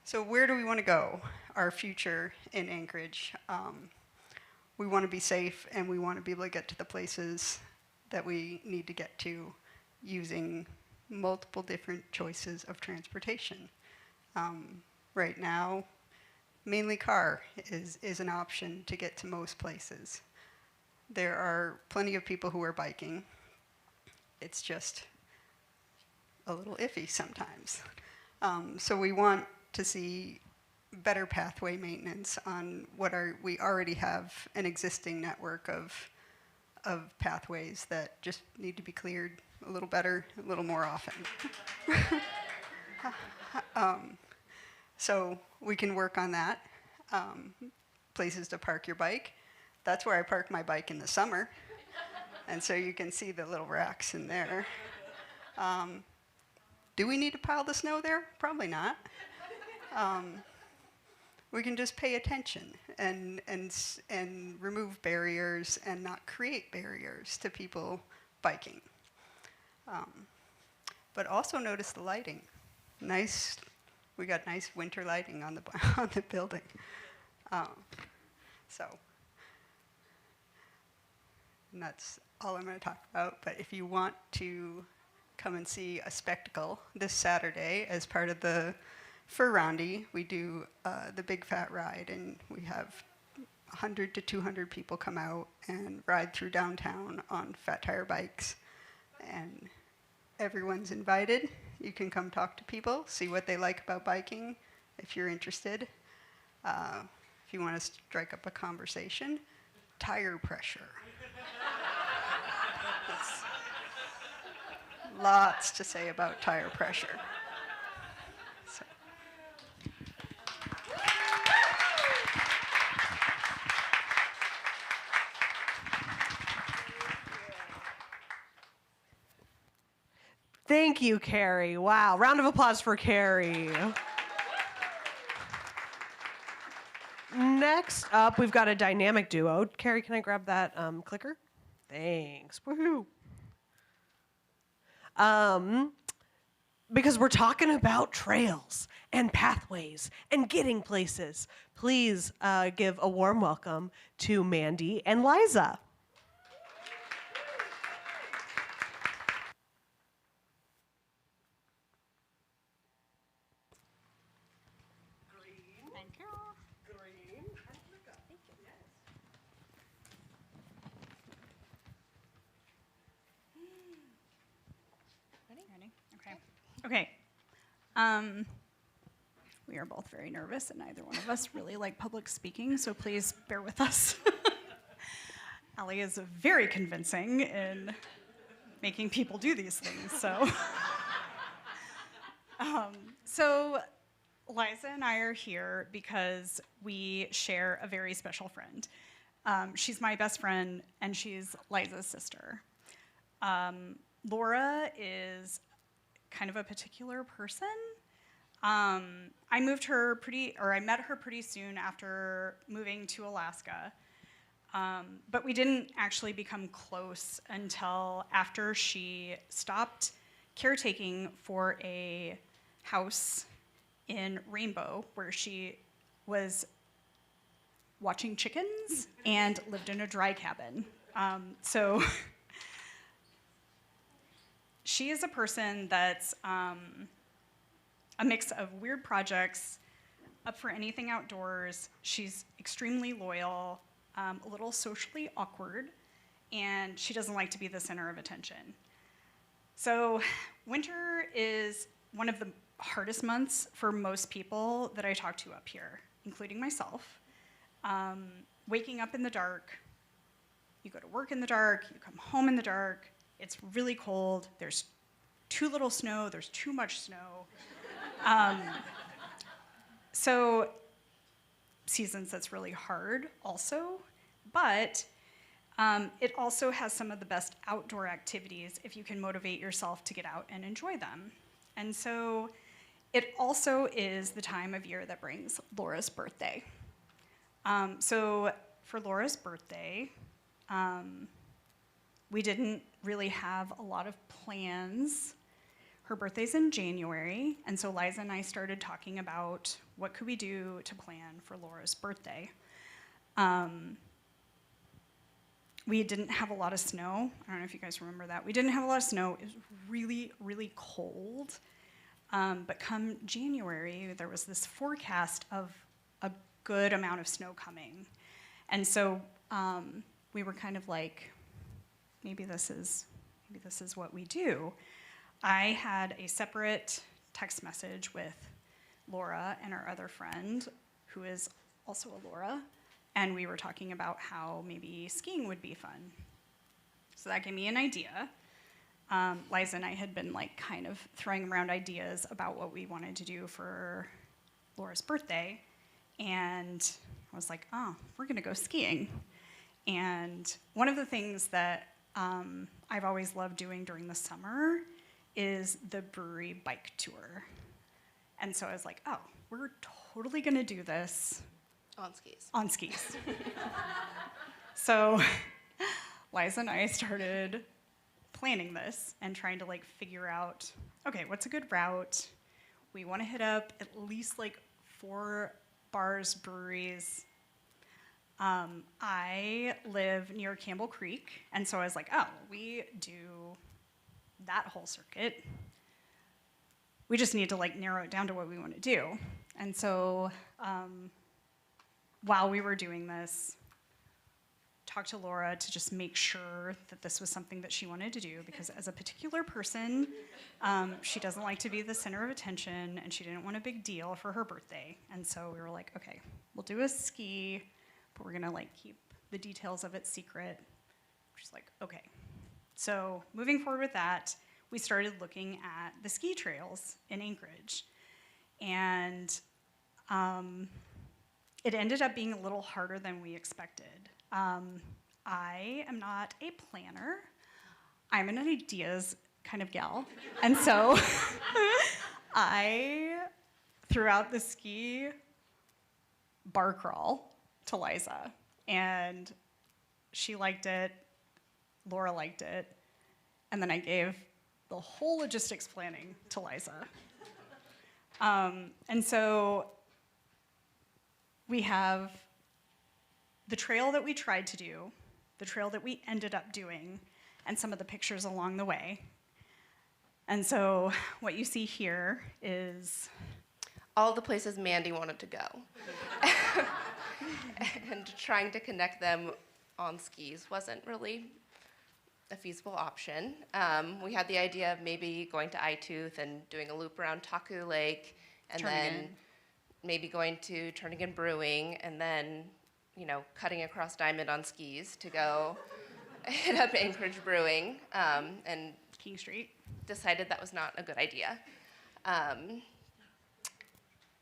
So where do we want to go? Our future in Anchorage. We want to be safe and we want to be able to get to the places that we need to get to using multiple different choices of transportation. Right now, mainly car is an option to get to most places. There are plenty of people who are biking. It's just a little iffy sometimes. So we want to see better pathway maintenance on we already have an existing network of pathways that just need to be cleared a little better, a little more often. So we can work on that. Places to park your bike. That's where I park my bike in the summer. And so you can see the little racks in there. Do we need to pile the snow there? Probably not. We can just pay attention and remove barriers and not create barriers to people biking. But also notice the lighting. Nice, we got nice winter lighting on the on the building. So, and that's all I'm going to talk about. But if you want to come and see a spectacle this Saturday as part of the Fur Roundy, we do the Big Fat Ride, and we have 100 to 200 people come out and ride through downtown on fat tire bikes. And everyone's invited. You can come talk to people, see what they like about biking, if you're interested. If you want to strike up a conversation, tire pressure. Lots to say about tire pressure. So. Thank you, Carrie. Wow. Round of applause for Carrie. Next up, we've got a dynamic duo. Carrie, can I grab that clicker? Thanks. Woohoo. Because we're talking about trails and pathways and getting places. Please give a warm welcome to Mandy and Liza. Okay. We are both very nervous, and neither one of us really like public speaking, so please bear with us. Allie is very convincing in making people do these things, so. So Liza and I are here because we share a very special friend. She's my best friend, and she's Liza's sister. Laura is kind of a particular person. I met her pretty soon after moving to Alaska. But we didn't actually become close until after she stopped caretaking for a house in Rainbow where she was watching chickens and lived in a dry cabin. So she is a person that's a mix of weird projects, up for anything outdoors. She's extremely loyal, a little socially awkward, and she doesn't like to be the center of attention. So winter is one of the hardest months for most people that I talk to up here, including myself. Waking up in the dark, you go to work in the dark, you come home in the dark, it's really cold, there's too little snow, there's too much snow. So seasons that's really hard also, but it also has some of the best outdoor activities if you can motivate yourself to get out and enjoy them. And so it also is the time of year that brings Laura's birthday. So for Laura's birthday, we didn't really have a lot of plans. Her birthday's in January, and so Liza and I started talking about what could we do to plan for Laura's birthday. We didn't have a lot of snow. I don't know if you guys remember that. We didn't have a lot of snow. It was really, really cold. But come January, there was this forecast of a good amount of snow coming. And so we were kind of like, maybe this is what we do. I had a separate text message with Laura and our other friend, who is also a Laura, and we were talking about how maybe skiing would be fun. So that gave me an idea. Liza and I had been like kind of throwing around ideas about what we wanted to do for Laura's birthday, and I was like, oh, we're gonna go skiing. And one of the things that I've always loved doing during the summer is the brewery bike tour. And so I was like, oh, we're totally gonna do this On skis. on skis. So Liza and I started planning this and trying to like figure out, okay, what's a good route? We want to hit up at least like 4 bars, breweries. I live near Campbell Creek, and so I was like, oh, we do that whole circuit. We just need to like narrow it down to what we want to do. And so while we were doing this, talked to Laura to just make sure that this was something that she wanted to do, because as a particular person, she doesn't like to be the center of attention, and she didn't want a big deal for her birthday. And so we were like, okay, we'll do a ski, but we're gonna like keep the details of it secret. She's like, okay. So moving forward with that, we started looking at the ski trails in Anchorage. And it ended up being a little harder than we expected. I am not a planner. I'm an ideas kind of gal. And so I threw out the ski bar crawl to Liza, and she liked it, Laura liked it, and then I gave the whole logistics planning to Liza. And so we have the trail that we tried to do, the trail that we ended up doing, and some of the pictures along the way. And so what you see here is all the places Mandy wanted to go. And trying to connect them on skis wasn't really a feasible option. We had the idea of maybe going to Itooth and doing a loop around Taku Lake, and then maybe going to Turnagain Brewing, and then, you know, cutting across Diamond on skis to go hit up Anchorage Brewing, and King Street. Decided that was not a good idea.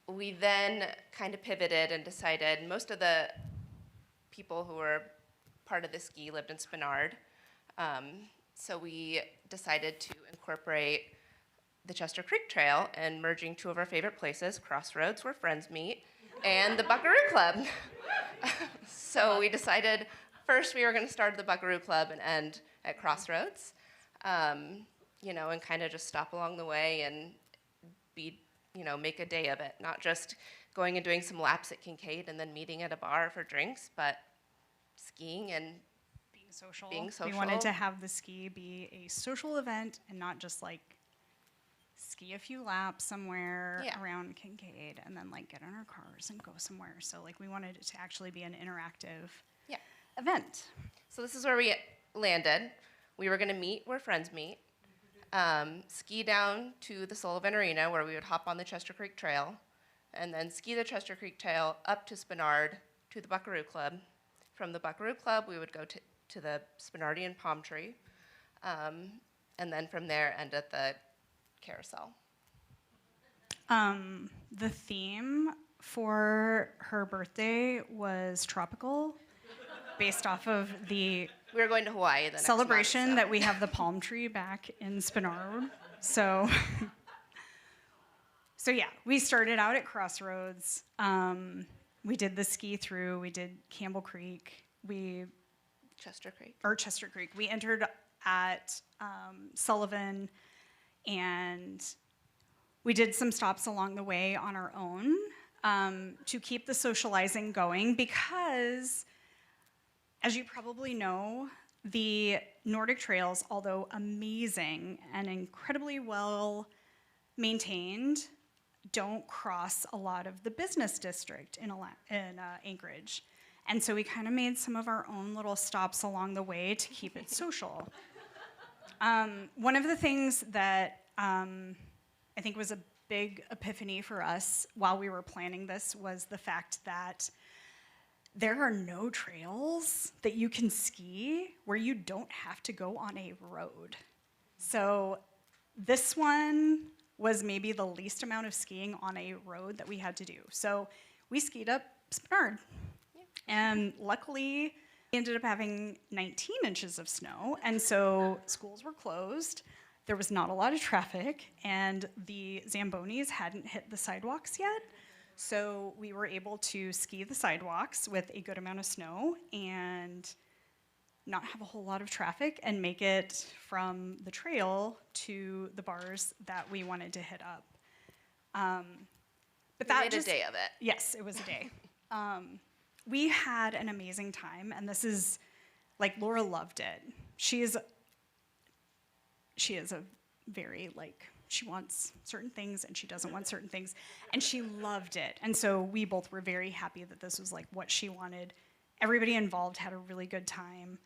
We then kind of pivoted and decided most of the people who were part of the ski lived in Spenard. So we decided to incorporate the Chester Creek Trail and merging 2 of our favorite places, Crossroads, where friends meet, and the Buckaroo Club. So we decided first we were going to start at the Buckaroo Club and end at Crossroads, you know, and kind of just stop along the way and be, you know, make a day of it, not just going and doing some laps at Kincaid and then meeting at a bar for drinks, but skiing and being social. We wanted to have the ski be a social event and not just like ski a few laps somewhere around Kincaid and then like get in our cars and go somewhere. So like we wanted it to actually be an interactive event. So this is where we landed. We were going to meet where friends meet, ski down to the Sullivan Arena where we would hop on the Chester Creek Trail, and then ski the Chester Creek Trail up to Spenard to the Buckaroo Club. From the Buckaroo Club, we would go to the Spenardian Palm Tree, and then from there end at the Carousel. The theme for her birthday was tropical, based off of the We were going to Hawaii the next celebration month, so. that we have the palm tree back in Spenard. So, so yeah, we started out at Crossroads. We did the ski through. We did Campbell Creek. Chester Creek. We entered at Sullivan, and we did some stops along the way on our own to keep the socializing going because, as you probably know, the Nordic trails, although amazing and incredibly well maintained, don't cross a lot of the business district in Anchorage. And so we kind of made some of our own little stops along the way to keep it social. One of the things that I think was a big epiphany for us while we were planning this was the fact that there are no trails that you can ski where you don't have to go on a road. So this one was maybe the least amount of skiing on a road that we had to do. So we skied up Spenard. And luckily, we ended up having 19 inches of snow, and so schools were closed. there was not a lot of traffic, and the Zambonis hadn't hit the sidewalks yet. So we were able to ski the sidewalks with a good amount of snow and not have a whole lot of traffic and make it from the trail to the bars that we wanted to hit up. But that made a day of it. Yes, it was a day. We had an amazing time, and this is, like, Laura loved it. She is a very, like, she wants certain things and she doesn't want certain things, and she loved it. And so we both were very happy that this was like what she wanted. Everybody involved had a really good time.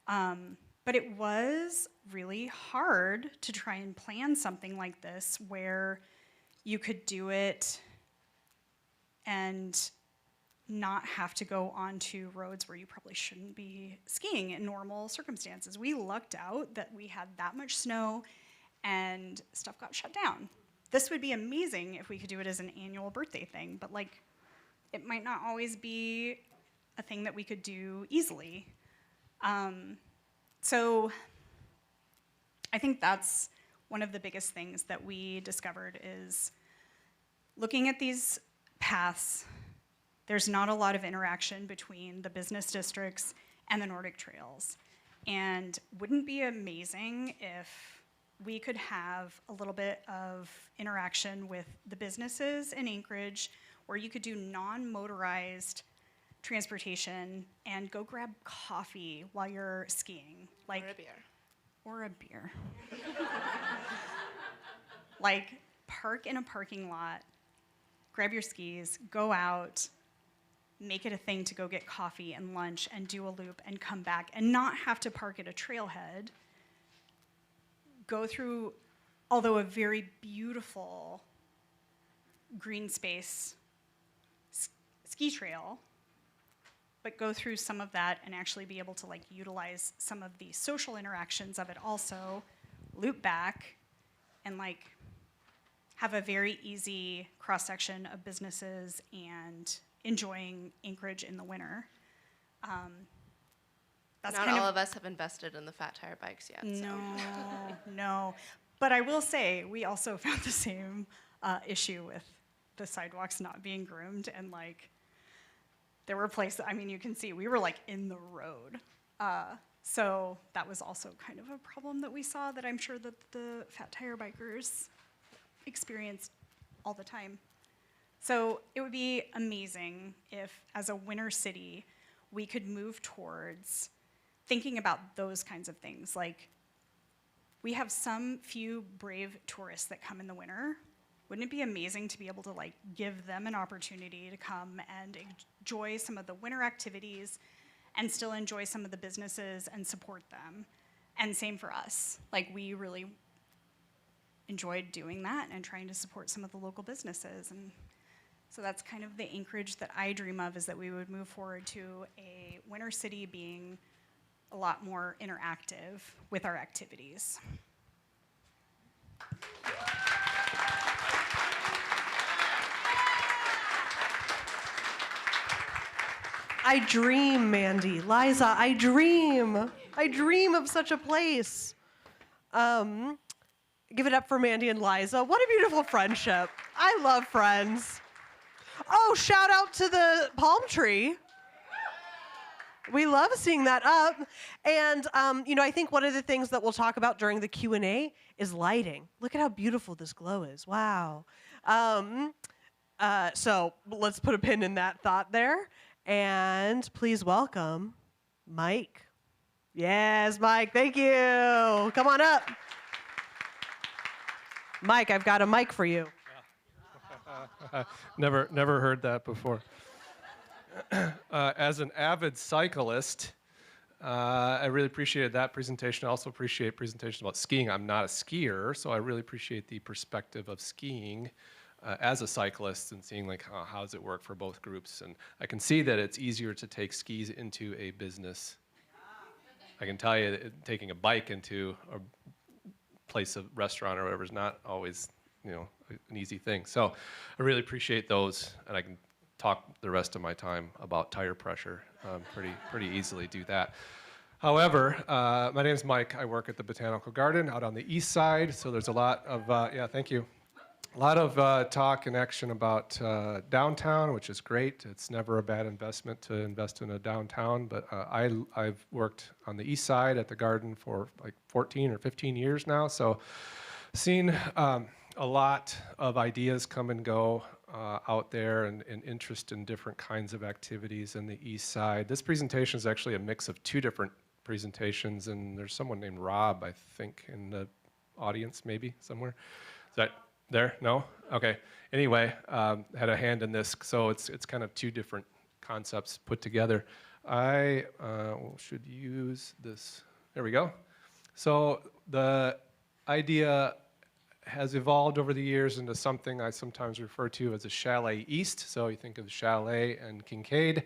But it was really hard to try and plan something like this where you could do it and not have to go onto roads where you probably shouldn't be skiing in normal circumstances. We lucked out that we had that much snow and stuff got shut down. This would be amazing if we could do it as an annual birthday thing, but like, it might not always be a thing that we could do easily. So I think that's one of the biggest things that we discovered is looking at these paths. There's not a lot of interaction between the business districts and the Nordic trails. And wouldn't it be amazing if we could have a little bit of interaction with the businesses in Anchorage where you could do non-motorized transportation and go grab coffee while you're skiing. Like, or a beer. Like, park in a parking lot, grab your skis, go out, make it a thing to go get coffee and lunch and do a loop and come back and not have to park at a trailhead. Go through, although a very beautiful green space ski trail, but go through some of that and actually be able to like utilize some of the social interactions of it also, loop back, and like have a very easy cross-section of businesses and enjoying Anchorage in the winter. Not all of us have invested in the fat tire bikes yet. No, no. But I will say, we also found the same issue with the sidewalks not being groomed, and like, there were places, I mean, you can see, we were like in the road. So that was also kind of a problem that we saw that I'm sure that the fat tire bikers experienced all the time. So it would be amazing if, as a winter city, we could move towards thinking about those kinds of things. Like, we have some few brave tourists that come in the winter. Wouldn't it be amazing to be able to like give them an opportunity to come and enjoy some of the winter activities and still enjoy some of the businesses and support them? And same for us. Like, we really enjoyed doing that and trying to support some of the local businesses. And so that's kind of the Anchorage that I dream of, is that we would move forward to a winter city being a lot more interactive with our activities. I dream, Mandy. Liza, I dream. I dream of such a place. Give it up for Mandy and Liza. What a beautiful friendship. I love friends. Oh, shout out to the palm tree. We love seeing that up. And, I think one of the things that we'll talk about during the Q&A is lighting. Look at how beautiful this glow is. Wow. So let's put a pin in that thought there. And please welcome Mike. Yes, Mike, thank you. Come on up. Mike, I've got a mic for you. Never heard that before. As an avid cyclist, I really appreciated that presentation. I also appreciate presentations about skiing. I'm not a skier, so I really appreciate the perspective of skiing as a cyclist and seeing like how does it work for both groups. And I can see that it's easier to take skis into a business. I can tell you that taking a bike into a place, a restaurant or whatever, is not always an easy thing. So I really appreciate those, and I can talk the rest of my time about tire pressure pretty easily do that. However, my name is Mike. I work at the Botanical Garden out on the east side, so there's a lot of, yeah, thank you. A lot of talk and action about downtown, which is great. It's never a bad investment to invest in a downtown, but I've worked on the east side at the garden for like 14 or 15 years now, so seen a lot of ideas come and go out there and interest in different kinds of activities in the east side. This presentation is actually a mix of two different presentations, and there's someone named Rob, I think, in the audience maybe somewhere. Is that there? No? Okay. Anyway, had a hand in this, so it's kind of two different concepts put together. I should use this. There we go. So the idea has evolved over the years into something I sometimes refer to as a chalet east. So you think of chalet and Kincaid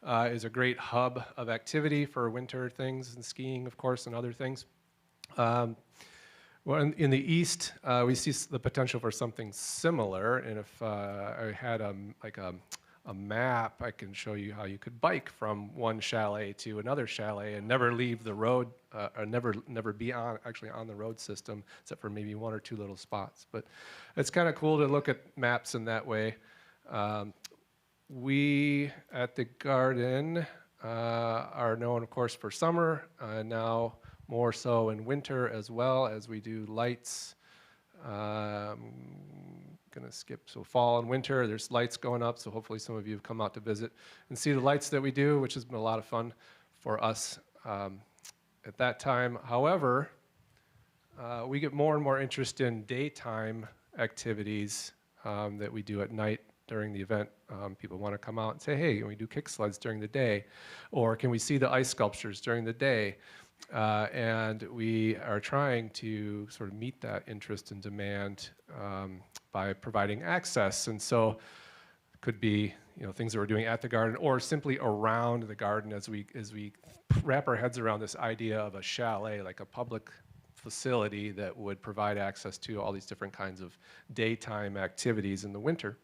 is a great hub of activity for winter things and skiing, of course, and other things. Well, in the east, we see the potential for something similar. And if I had a map, I can show you how you could bike from one chalet to another chalet and never leave the road, or never be actually on the road system, except for maybe one or two little spots. But it's kind of cool to look at maps in that way. We at the garden are known, of course, for summer, now more so in winter as well, as we do lights. Gonna skip, so fall and winter, there's lights going up, so hopefully some of you have come out to visit and see the lights that we do, which has been a lot of fun for us at that time. However, we get more and more interest in daytime activities that we do at night during the event. People want to come out and say, hey, can we do kick sleds during the day? Or can we see the ice sculptures during the day? And we are trying to sort of meet that interest and demand by providing access. And so it could be things that we're doing at the garden or simply around the garden as we wrap our heads around this idea of a chalet, like a public facility that would provide access to all these different kinds of daytime activities in the winter.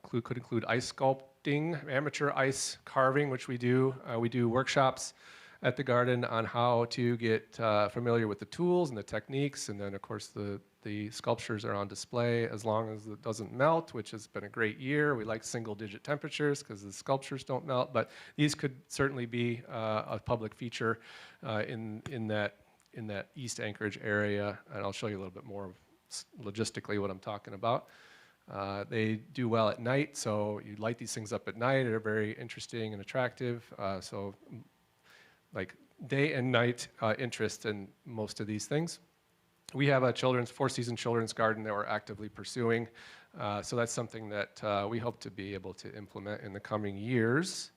Could include ice sculpting, amateur ice carving, which we do. We do workshops at the garden on how to get familiar with the tools and the techniques, and then of course the sculptures are on display as long as it doesn't melt, which has been a great year. We like single-digit temperatures because the sculptures don't melt, but these could certainly be a public feature in that East Anchorage area, and I'll show you a little bit more logistically what I'm talking about. They do well at night, so you light these things up at night. They're very interesting and attractive. So like day and night interest in most of these things. We have a four-season children's garden that we're actively pursuing. So that's something that we hope to be able to implement in the coming years.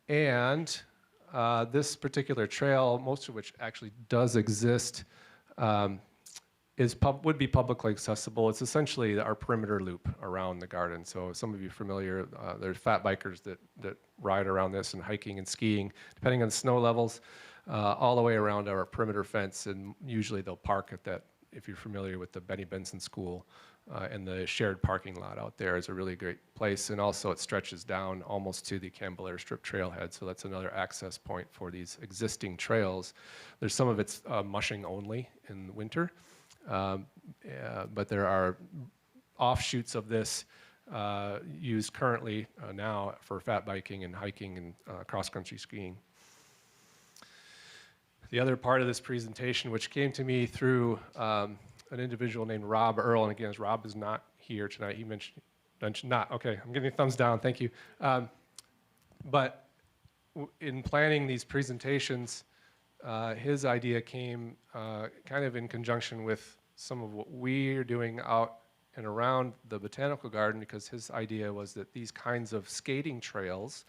And this particular trail, most of which actually does exist, would be publicly accessible. It's essentially our perimeter loop around the garden. So some of you are familiar, there's fat bikers that ride around this and hiking and skiing, depending on the snow levels, all the way around our perimeter fence. And usually they'll park at that, if you're familiar with the Benny Benson School, and the shared parking lot out there is a really great place. And also it stretches down almost to the Campbell Airstrip trailhead. So that's another access point for these existing trails. There's some of it's mushing only in the winter. But there are offshoots of this used currently now for fat biking and hiking and cross-country skiing. The other part of this presentation, which came to me through an individual named Rob Earl, and again, Rob is not here tonight. He mentioned not. Okay, I'm giving you a thumbs down. Thank you. But in planning these presentations, his idea came kind of in conjunction with some of what we're doing out and around the Botanical Garden, because his idea was that these kinds of skating trails,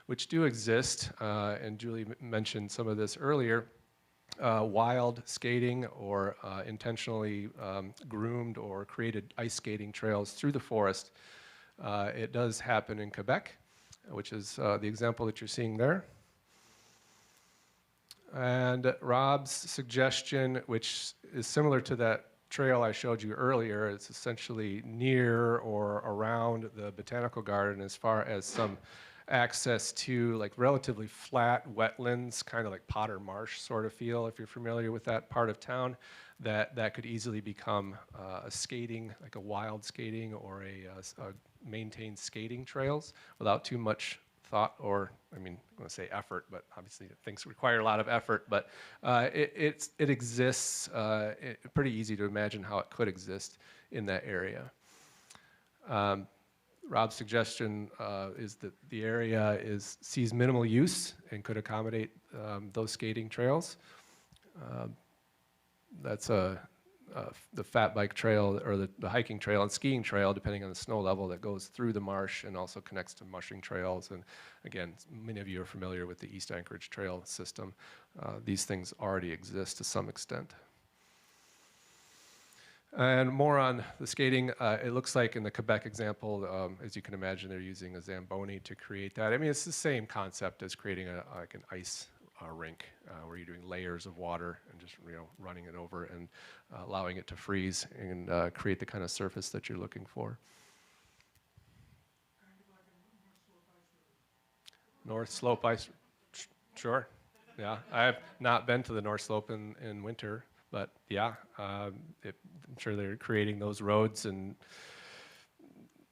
which do exist, and Julie mentioned some of this earlier, wild skating or intentionally groomed or created ice skating trails through the forest. It does happen in Quebec, which is the example that you're seeing there. And Rob's suggestion, which is similar to that trail I showed you earlier, it's essentially near or around the Botanical Garden as far as some access to like relatively flat wetlands, kind of like Potter Marsh sort of feel, if you're familiar with that part of town, that could easily become a skating, like a wild skating or a maintained skating trails without too much thought or, I mean, I'm going to say effort, but obviously things require a lot of effort, but it exists, pretty easy to imagine how it could exist in that area. Rob's suggestion is that the area sees minimal use and could accommodate those skating trails. That's the fat bike trail or the hiking trail and skiing trail, depending on the snow level, that goes through the marsh and also connects to mushing trails. And again, many of you are familiar with the East Anchorage trail system. These things already exist to some extent. And more on the skating, it looks like in the Quebec example, as you can imagine, they're using a Zamboni to create that. I mean, it's the same concept as creating like an ice rink where you're doing layers of water and just running it over and allowing it to freeze and create the kind of surface that you're looking for. North Slope ice, sure. Yeah, I have not been to the North Slope in winter, but yeah, I'm sure they're creating those roads and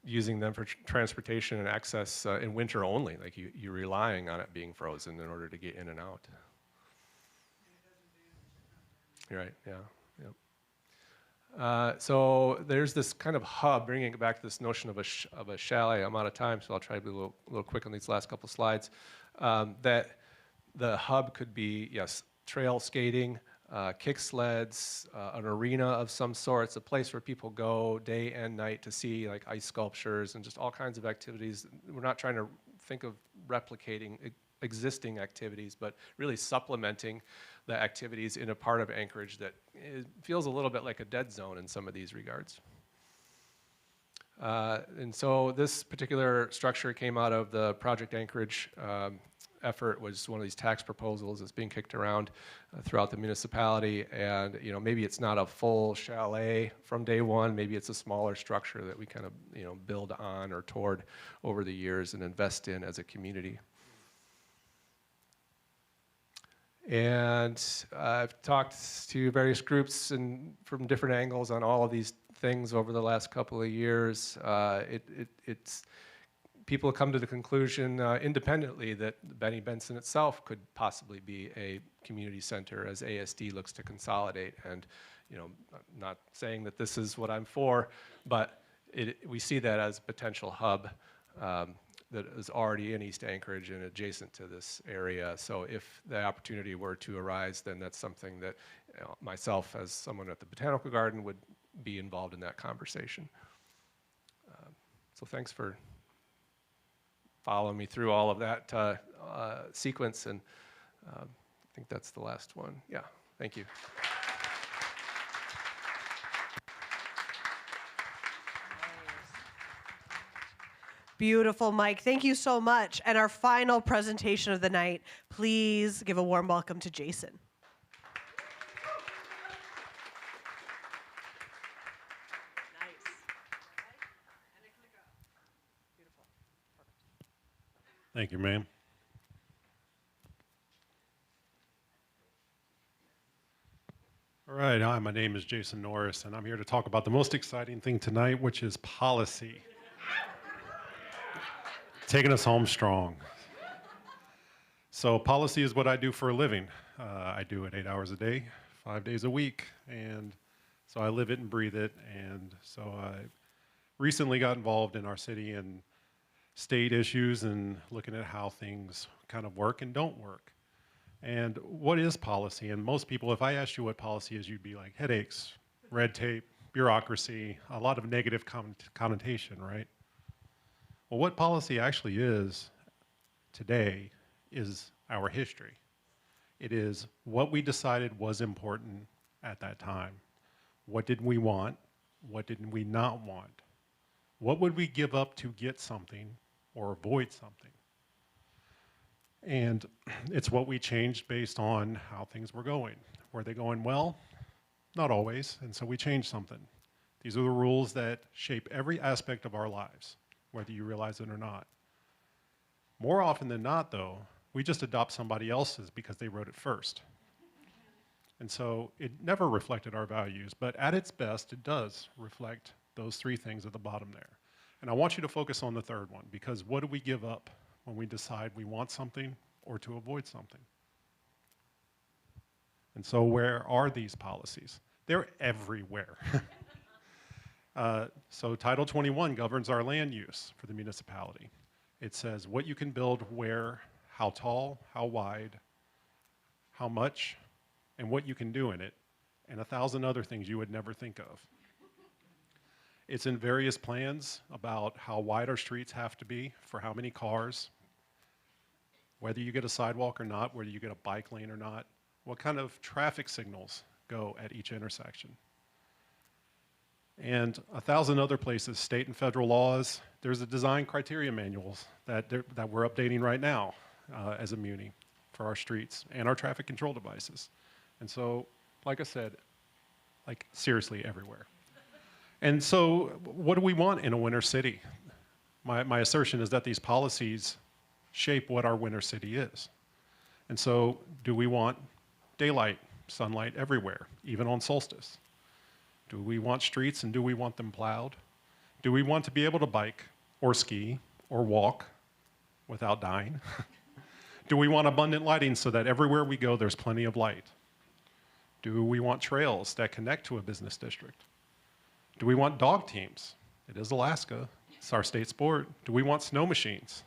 using them for transportation and access in winter only. Like you're relying on it being frozen in order to get in and out. You're right, yeah. Yep. So there's this kind of hub, bringing it back to this notion of a chalet. I'm out of time, so I'll try to be a little quick on these last couple slides. That the hub could be, yes, trail skating, kick sleds, an arena of some sorts, a place where people go day and night to see like ice sculptures and just all kinds of activities. We're not trying to think of replicating existing activities, but really supplementing the activities in a part of Anchorage that feels a little bit like a dead zone in some of these regards. And so this particular structure came out of the Project Anchorage effort. Was one of these tax proposals that's being kicked around throughout the municipality. And maybe it's not a full chalet from day one. Maybe it's a smaller structure that we kind of build on or toward over the years and invest in as a community. And I've talked to various groups and from different angles on all of these things over the last couple of years. It's people come to the conclusion independently that Benny Benson itself could possibly be a community center as ASD looks to consolidate. And I'm not saying that this is what I'm for, but we see that as a potential hub that is already in East Anchorage and adjacent to this area. So if the opportunity were to arise, then that's something that myself as someone at the Botanical Garden would be involved in that conversation. So thanks for following me through all of that sequence, and I think that's the last one. Yeah, thank you. Beautiful, Mike. Thank you so much. And our final presentation of the night, please give a warm welcome to Jason. Thank you, ma'am. All right, hi, my name is Jason Norris, and I'm here to talk about the most exciting thing tonight, which is policy. Taking us home strong. So policy is what I do for a living. I do it 8 hours a day, 5 days a week, and so I live it and breathe it. And so I recently got involved in our city and state issues and looking at how things kind of work and don't work. And what is policy? And most people, if I asked you what policy is, you'd be like headaches, red tape, bureaucracy, a lot of negative connotation, right? Well, what policy actually is today is our history. It is what we decided was important at that time. What did we want? What did we not want? What would we give up to get something or avoid something? And it's what we changed based on how things were going. Were they going well? Not always, and so we changed something. These are the rules that shape every aspect of our lives, whether you realize it or not. More often than not, though, we just adopt somebody else's because they wrote it first. And so it never reflected our values, but at its best, it does reflect those three things at the bottom there. And I want you to focus on the third one, because what do we give up when we decide we want something or to avoid something? And so where are these policies? They're everywhere. So Title 21 governs our land use for the municipality. It says what you can build where, how tall, how wide, how much, and what you can do in it, and 1,000 other things you would never think of. It's in various plans about how wide our streets have to be for how many cars, whether you get a sidewalk or not, whether you get a bike lane or not, what kind of traffic signals go at each intersection. And 1,000 other places, state and federal laws. There's a design criteria manuals that we're updating right now as a muni for our streets and our traffic control devices. And so, like I said, like seriously everywhere. And so what do we want in a winter city? My assertion is that these policies shape what our winter city is. And so do we want daylight, sunlight everywhere, even on solstice? Do we want streets and do we want them plowed? Do we want to be able to bike or ski or walk without dying? Do we want abundant lighting so that everywhere we go there's plenty of light? Do we want trails that connect to a business district? Do we want dog teams? It is Alaska. It's our state sport. Do we want snow machines?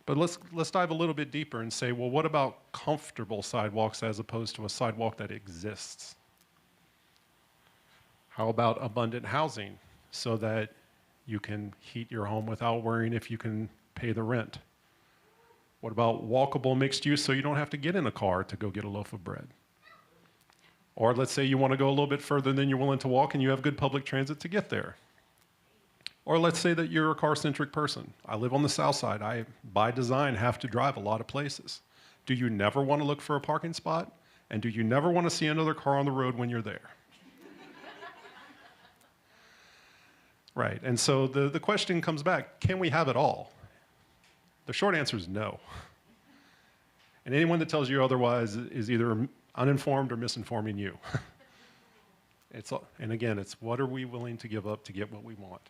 But let's dive a little bit deeper and say, well, what about comfortable sidewalks as opposed to a sidewalk that exists? How about abundant housing so that you can heat your home without worrying if you can pay the rent? What about walkable mixed use so you don't have to get in a car to go get a loaf of bread? Or let's say you want to go a little bit further than you're willing to walk and you have good public transit to get there. Or let's say that you're a car-centric person. I live on the south side. I, by design, have to drive a lot of places. Do you never want to look for a parking spot? And do you never want to see another car on the road when you're there? Right, and so the question comes back, can we have it all? The short answer is no. And anyone that tells you otherwise is either uninformed or misinforming you. And again, it's what are we willing to give up to get what we want?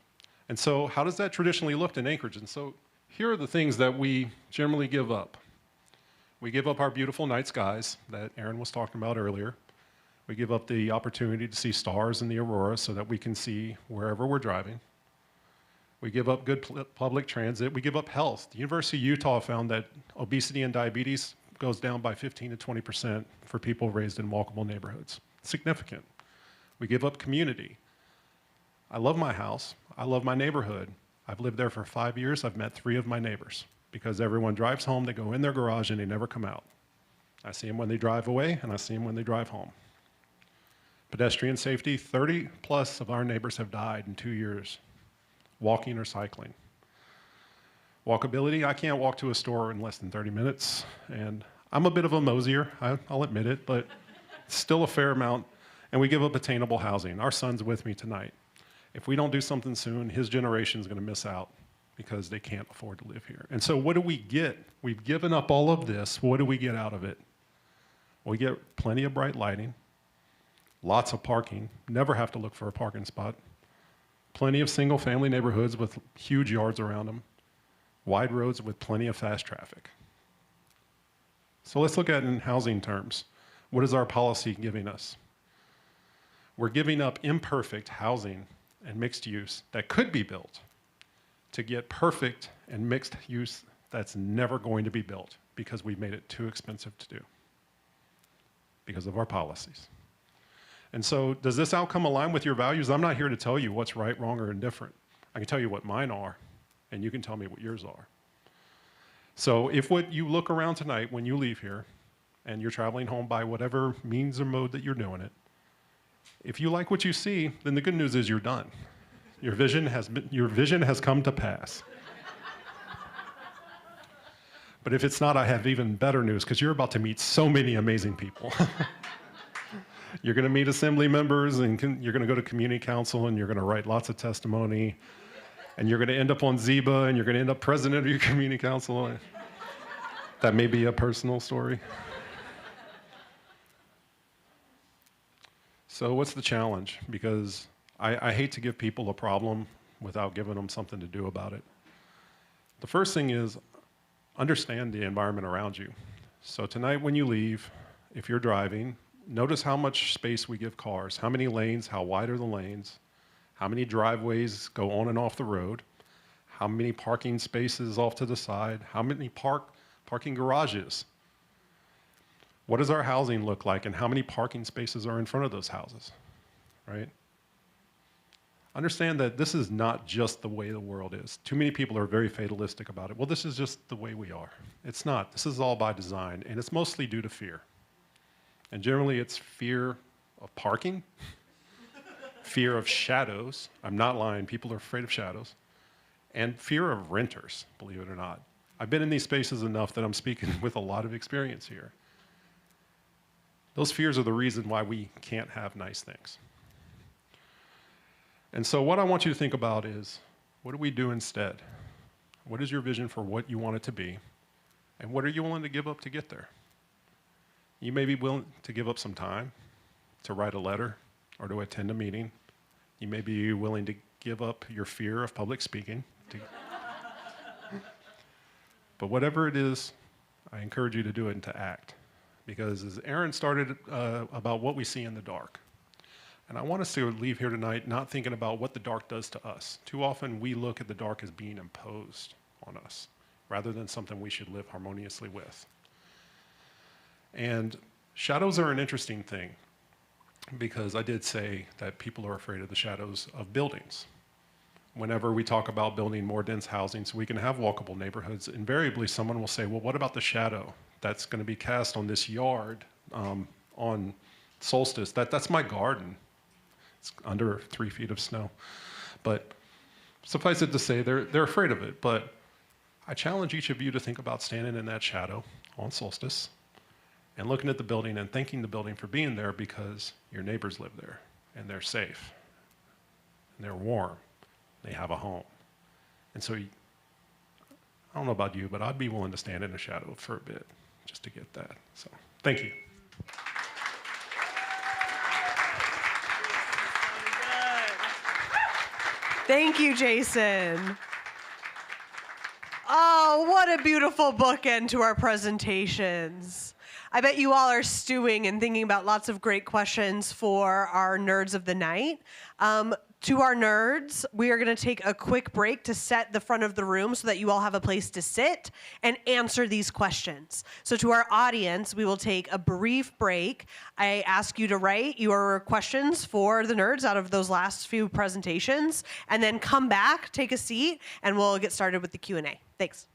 And so how does that traditionally look in Anchorage? And so here are the things that we generally give up. We give up our beautiful night skies that Erin was talking about earlier. We give up the opportunity to see stars in the aurora so that we can see wherever we're driving. We give up good public transit. We give up health. The University of Utah found that obesity and diabetes goes down by 15 to 20% for people raised in walkable neighborhoods. Significant. We give up community. I love my house. I love my neighborhood. I've lived there for 5 years. I've met 3 of my neighbors because everyone drives home, they go in their garage, and they never come out. I see them when they drive away, and I see them when they drive home. Pedestrian safety, 30 plus of our neighbors have died in 2 years, walking or cycling. Walkability, I can't walk to a store in less than 30 minutes, and I'm a bit of a mosier, I'll admit it, but still a fair amount, and we give up attainable housing. Our son's with me tonight. If we don't do something soon, his generation is going to miss out because they can't afford to live here. And so what do we get? We've given up all of this. What do we get out of it? We get plenty of bright lighting, lots of parking, never have to look for a parking spot, plenty of single-family neighborhoods with huge yards around them, wide roads with plenty of fast traffic. So let's look at it in housing terms. What is our policy giving us? We're giving up imperfect housing and mixed use that could be built to get perfect and mixed use that's never going to be built because we've made it too expensive to do because of our policies. And so does this outcome align with your values? I'm not here to tell you what's right, wrong, or indifferent. I can tell you what mine are, and you can tell me what yours are. So if what you look around tonight when you leave here and you're traveling home by whatever means or mode that you're doing it, if you like what you see, then the good news is you're done. Your vision has come to pass. But if it's not, I have even better news because you're about to meet so many amazing people. You're going to meet assembly members and you're going to go to community council and you're going to write lots of testimony. and you're going to end up on Zeba, and you're going to end up president of your community council. That may be a personal story. So what's the challenge? Because I hate to give people a problem without giving them something to do about it. The first thing is understand the environment around you. So tonight when you leave, if you're driving, notice how much space we give cars, how many lanes, how wide are the lanes, how many driveways go on and off the road, how many parking spaces off to the side, how many parking garages. What does our housing look like, and how many parking spaces are in front of those houses, right? Understand that this is not just the way the world is. Too many people are very fatalistic about it. Well, this is just the way we are. It's not. This is all by design, and it's mostly due to fear. And generally, it's fear of parking, fear of shadows. I'm not lying. People are afraid of shadows. And fear of renters, believe it or not. I've been in these spaces enough that I'm speaking with a lot of experience here. Those fears are the reason why we can't have nice things. And so what I want you to think about is, what do we do instead? What is your vision for what you want it to be? And what are you willing to give up to get there? You may be willing to give up some time to write a letter or to attend a meeting. You may be willing to give up your fear of public speaking. But whatever it is, I encourage you to do it and to act. Because as Erin started about what we see in the dark, and I want us to leave here tonight not thinking about what the dark does to us. Too often we look at the dark as being imposed on us, rather than something we should live harmoniously with. And shadows are an interesting thing, because I did say that people are afraid of the shadows of buildings. Whenever we talk about building more dense housing so we can have walkable neighborhoods, invariably someone will say, well, what about the shadow that's going to be cast on this yard on solstice? That's my garden. It's under 3 feet of snow. But suffice it to say, they're afraid of it. But I challenge each of you to think about standing in that shadow on solstice and looking at the building and thanking the building for being there, because your neighbors live there and they're safe and they're warm. They have a home. And so I don't know about you, but I'd be willing to stand in the shadow for a bit just to get that. So thank you. Thank you, Jason. Oh, what a beautiful bookend to our presentations. I bet you all are stewing and thinking about lots of great questions for our nerds of the night. To our nerds, we are going to take a quick break to set the front of the room so that you all have a place to sit and answer these questions. So to our audience, we will take a brief break. I ask you to write your questions for the nerds out of those last few presentations, and then come back, take a seat, and we'll get started with the Q&A. Thanks.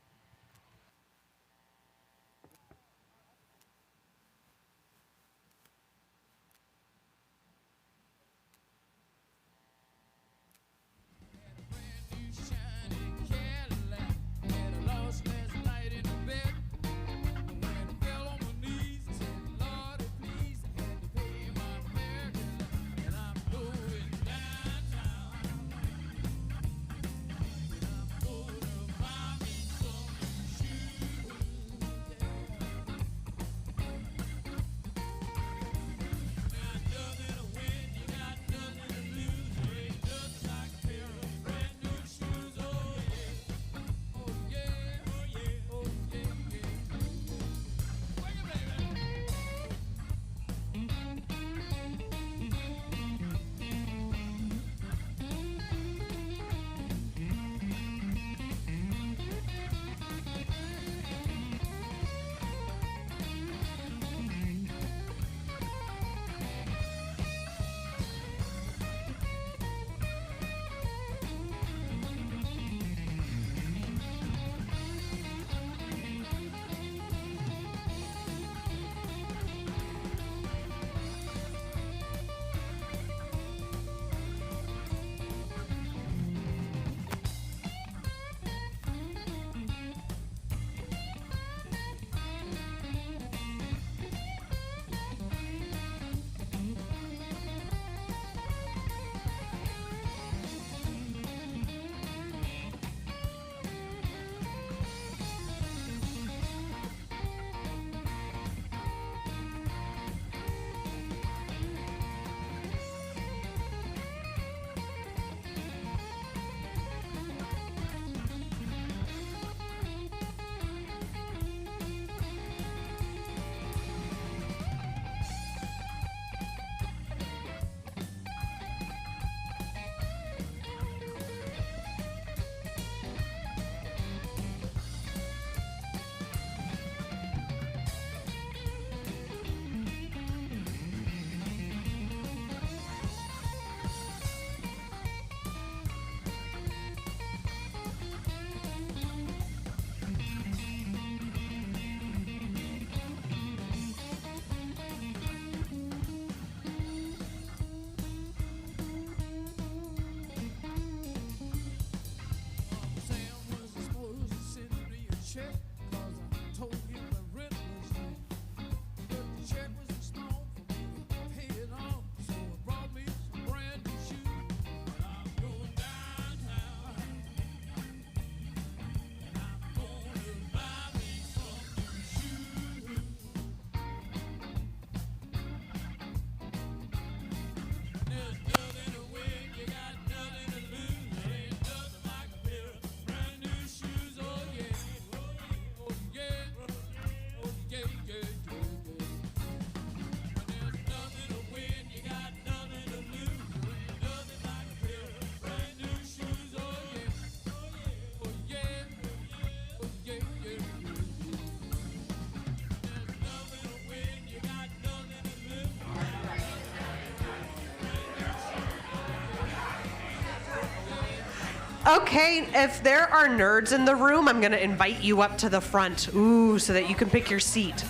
Okay, if there are nerds in the room, I'm gonna invite you up to the front. Ooh, so that you can pick your seat.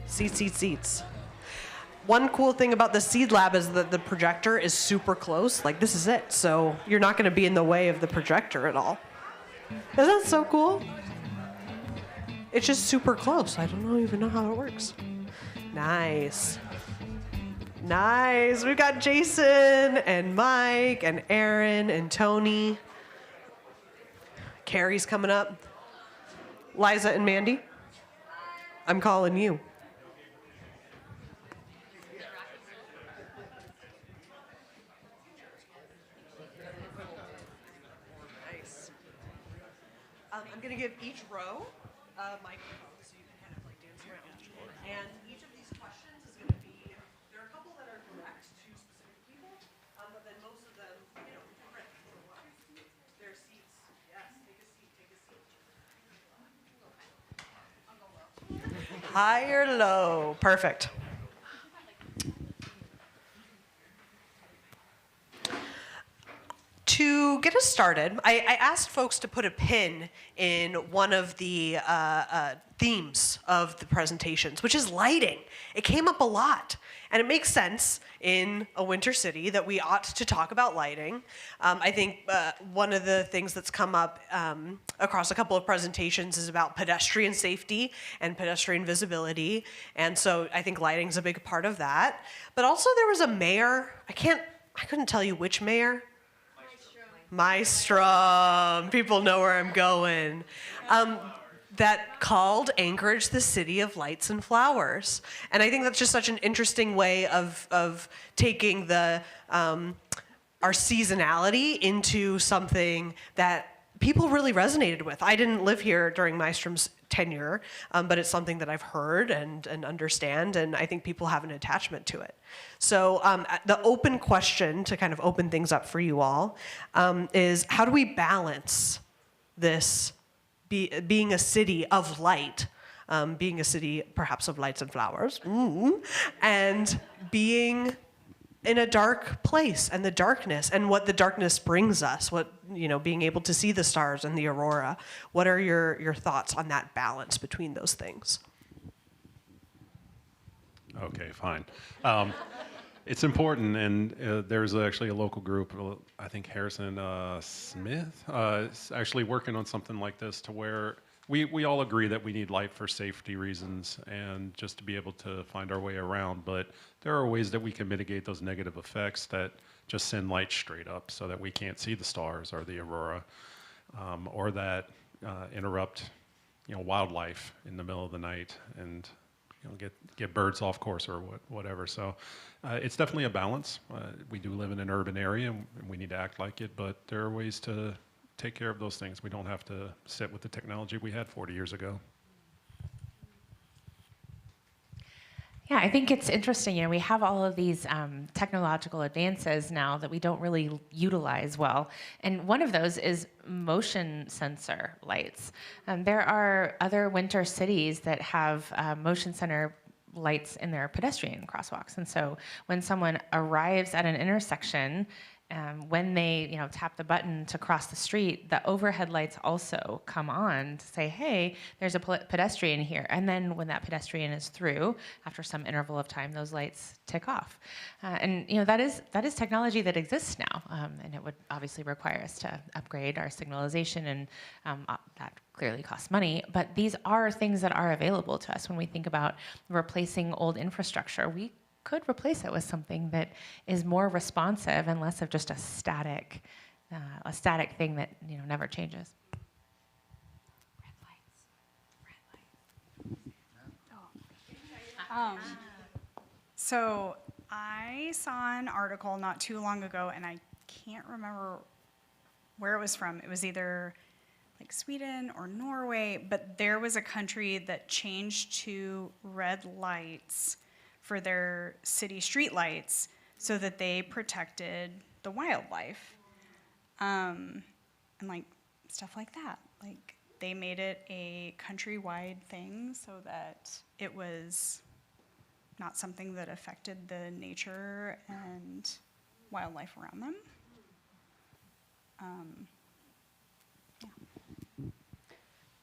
Seats. One cool thing about the Seed Lab is that the projector is super close. Like, this is it. So you're not gonna be in the way of the projector at all. Isn't that so cool? It's just super close. I don't even know how it works. Nice. We've got Jason and Mike and Erin and Tony. Carrie's coming up. Liza and Mandy, I'm calling you. Nice. I'm going to give each row a microphone so you can kind of like dance around. And each of these questions is going to be, there are a couple that are direct to specific people, but then most of them, you know, different. Their seats. Yes, take a seat. High or low? Perfect. To get us started, I asked folks to put a pin in one of the themes of the presentations, which is lighting. It came up a lot, and it makes sense in a winter city that we ought to talk about lighting. I think one of the things that's come up across a couple of presentations is about pedestrian safety and pedestrian visibility, and so I think lighting's a big part of that. But also there was a mayor, I couldn't tell you which mayor. Maestro, people know where I'm going, that called Anchorage the city of lights and flowers. And I think that's just such an interesting way of taking the our seasonality into something that people really resonated with. I didn't live here during Maestrom's tenure, but it's something that I've heard and understand, and I think people have an attachment to it. So the open question to kind of open things up for you all is, how do we balance this being a city of light, being a city perhaps of lights and flowers, and being in a dark place and the darkness and what the darkness brings us, what, you know, being able to see the stars and the aurora. What are your thoughts on that balance between those things? Okay, fine. It's important, and there's actually a local group, I think Harrison Smith, is actually working on something like this to where we all agree that we need light for safety reasons and just to be able to find our way around, but there are ways that we can mitigate those negative effects that just send light straight up so that we can't see the stars or the aurora, or that interrupt, you know, wildlife in the middle of the night and, you know, get birds off course or whatever. So it's definitely a balance. We do live in an urban area and we need to act like it, but there are ways to take care of those things. We don't have to sit with the technology we had 40 years ago. Yeah, I think it's interesting. You know, we have all of these technological advances now that we don't really utilize well. And one of those is motion sensor lights. There are other winter cities that have motion sensor lights in their pedestrian crosswalks. And so when someone arrives at an intersection, when they, you know, tap the button to cross the street, the overhead lights also come on to say, hey, there's a pedestrian here. And then when that pedestrian is through, after some interval of time, those lights tick off. And you know, that is technology that exists now, and it would obviously require us to upgrade our signalization, and that clearly costs money. But these are things that are available to us when we think about replacing old infrastructure. We could replace it with something that is more responsive and less of just a static thing that, you know, never changes. So I saw an article not too long ago, and I can't remember where it was from. It was either like Sweden or Norway, but there was a country that changed to red lights for their city streetlights so that they protected the wildlife, and like stuff like that. Like they made it a countrywide thing so that it was not something that affected the nature and wildlife around them.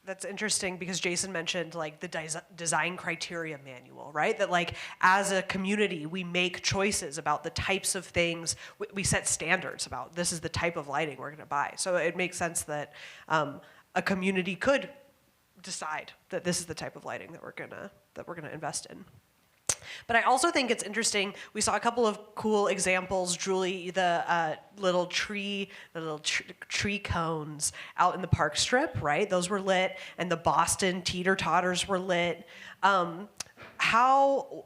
That's interesting because Jason mentioned like the design criteria manual, right? That like as a community, we make choices about the types of things, we set standards about this is the type of lighting we're gonna buy. So it makes sense that a community could decide that this is the type of lighting that we're gonna invest in. But I also think it's interesting, we saw a couple of cool examples, Julie, the little tree cones out in the park strip, right? Those were lit, and the Boston teeter-totters were lit. How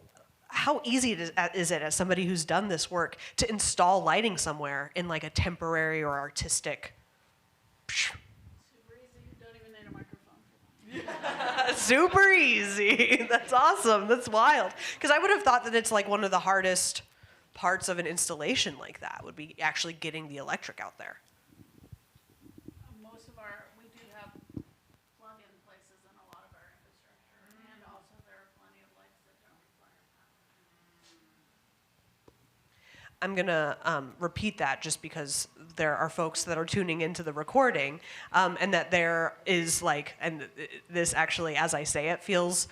easy is it as somebody who's done this work to install lighting somewhere in like a temporary or artistic? Super easy. That's awesome. That's wild. Because I would have thought that it's like one of the hardest parts of an installation like that would be actually getting the electric out there. We do have plug-in places in a lot of our infrastructure, and also there are plenty of lights that don't require power. I'm gonna repeat that just because there are folks that are tuning into the recording, and that there is like, and this actually, as I say it, feels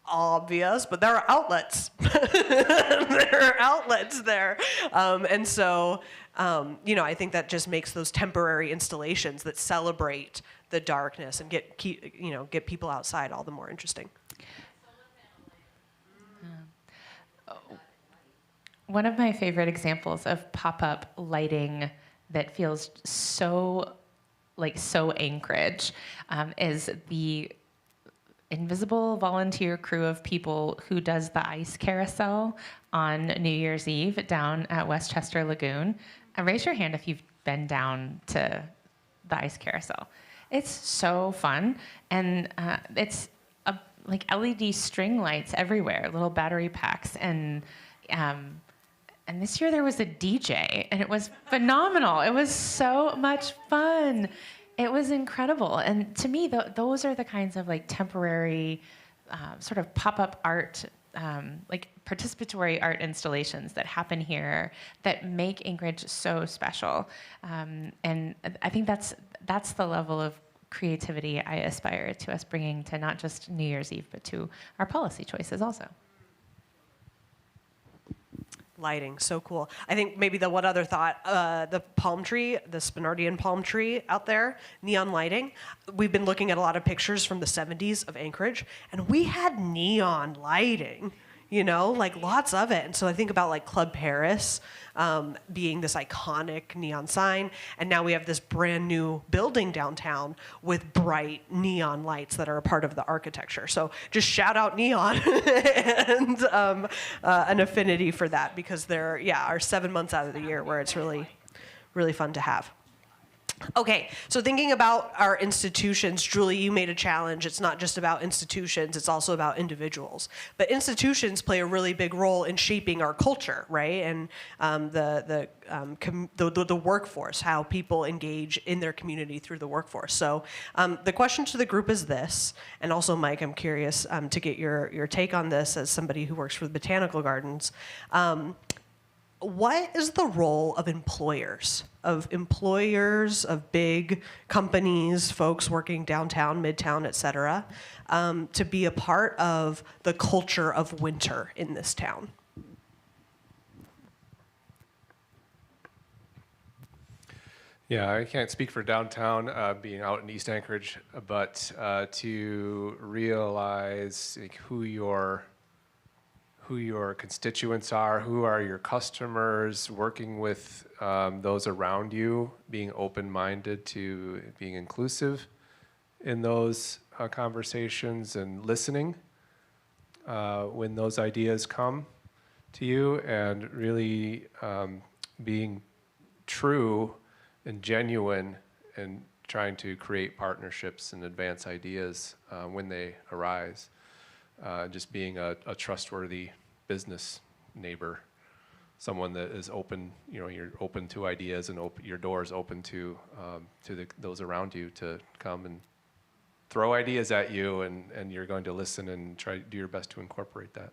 obvious, but there are outlets. There are outlets there, and so I think that just makes those temporary installations that celebrate the darkness and get people outside all the more interesting. One of my favorite examples of pop-up lighting that feels so Anchorage is the invisible volunteer crew of people who does the ice carousel on New Year's Eve down at Westchester Lagoon. Raise your hand if you've been down to the ice carousel. It's so fun, and it's like LED string lights everywhere, little battery packs, and this year there was a DJ, and it was phenomenal. It was so much fun. It was incredible. And to me, those are the kinds of like temporary sort of pop-up art, like participatory art installations that happen here that make Anchorage so special. And I think that's the level of creativity I aspire to us bringing to not just New Year's Eve, but to our policy choices also. Lighting, so cool. I think maybe the one other thought, the palm tree, the Spinardian palm tree out there, neon lighting. We've been looking at a lot of pictures from the 70s of Anchorage, and we had neon lighting, like lots of it. And so I think about like Club Paris being this iconic neon sign, and now we have this brand new building downtown with bright neon lights that are a part of the architecture. So just shout out neon and an affinity for that, because there are 7 months out of the year where it's really, really fun to have. Okay, so thinking about our institutions, Julie, you made a challenge. It's not just about institutions, it's also about individuals. But institutions play a really big role in shaping our culture, right? And the workforce, how people engage in their community through the workforce. So the question to the group is this, and also Mike, I'm curious to get your take on this as somebody who works for the Botanical Gardens. What is the role of employers, of big companies, folks working downtown, midtown, et cetera, to be a part of the culture of winter in this town? Yeah, I can't speak for downtown being out in East Anchorage, but to realize like, who your constituents are, who are your customers, working with those around you, being open-minded to being inclusive in those conversations and listening when those ideas come to you, and really being true and genuine and trying to create partnerships and advance ideas when they arise. Just being a trustworthy business neighbor, someone that is open, you're open to ideas, and your door is open to those around you to come and throw ideas at you, and you're going to listen and try to do your best to incorporate that.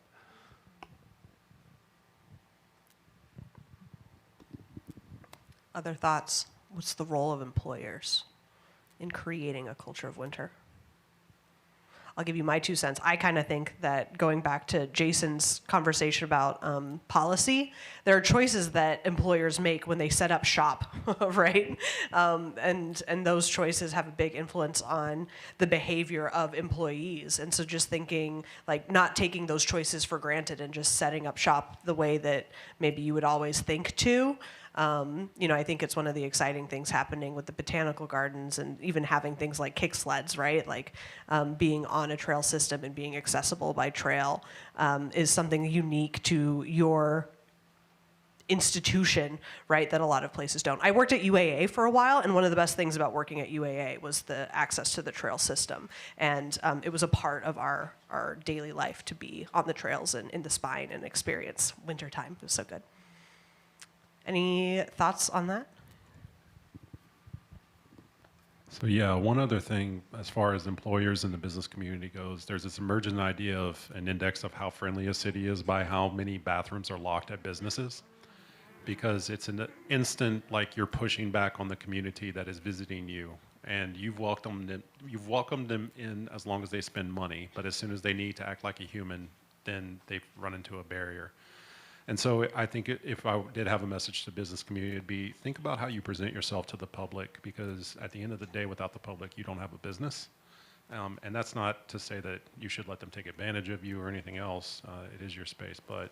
Other thoughts? What's the role of employers in creating a culture of winter? I'll give you my 2 cents. I kind of think that going back to Jason's conversation about policy, there are choices that employers make when they set up shop, right? And those choices have a big influence on the behavior of employees. And so just thinking, like, not taking those choices for granted and just setting up shop the way that maybe you would always think to. I think it's one of the exciting things happening with the Botanical Gardens and even having things like kick sleds, right? Like being on a trail system and being accessible by trail is something unique to your institution, right, that a lot of places don't. I worked at UAA for a while, and one of the best things about working at UAA was the access to the trail system. And it was a part of our daily life to be on the trails and in the spine and experience wintertime. It was so good. Any thoughts on that? So yeah, one other thing as far as employers and the business community goes, there's this emergent idea of an index of how friendly a city is by how many bathrooms are locked at businesses. Because it's an instant, like, you're pushing back on the community that is visiting you, and you've welcomed them in as long as they spend money, but as soon as they need to act like a human, then they run into a barrier. And so I think if I did have a message to the business community, it'd be, think about how you present yourself to the public, because at the end of the day, without the public, you don't have a business. And that's not to say that you should let them take advantage of you or anything else. It is your space, but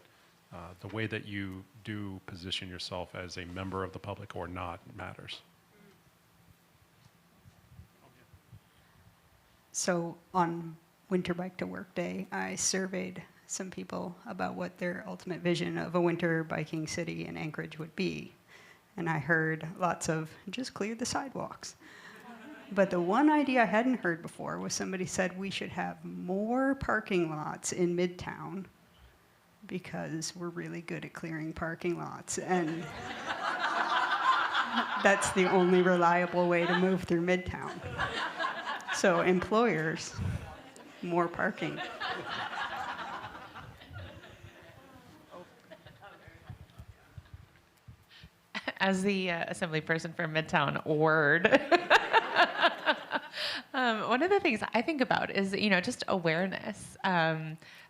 the way that you do position yourself as a member of the public or not matters. So on Winter Bike to Work Day, I surveyed some people about what their ultimate vision of a winter biking city in Anchorage would be. And I heard lots of, just clear the sidewalks. But the one idea I hadn't heard before was somebody said we should have more parking lots in Midtown because we're really good at clearing parking lots. And that's the only reliable way to move through Midtown. So employers, more parking. As the assembly person for Midtown, word. One of the things I think about is, just awareness.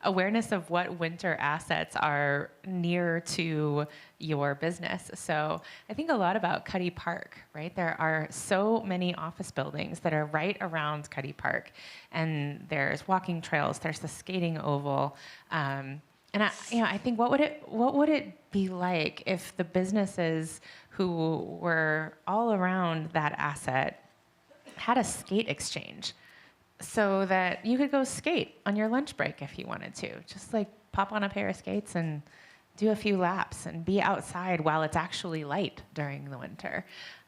Awareness of what winter assets are near to your business. So I think a lot about Cuddy Park, right? There are so many office buildings that are right around Cuddy Park. And there's walking trails, there's the skating oval. And I think what would it be like if the businesses who were all around that asset had a skate exchange, so that you could go skate on your lunch break if you wanted to, just like pop on a pair of skates and do a few laps and be outside while it's actually light during the winter.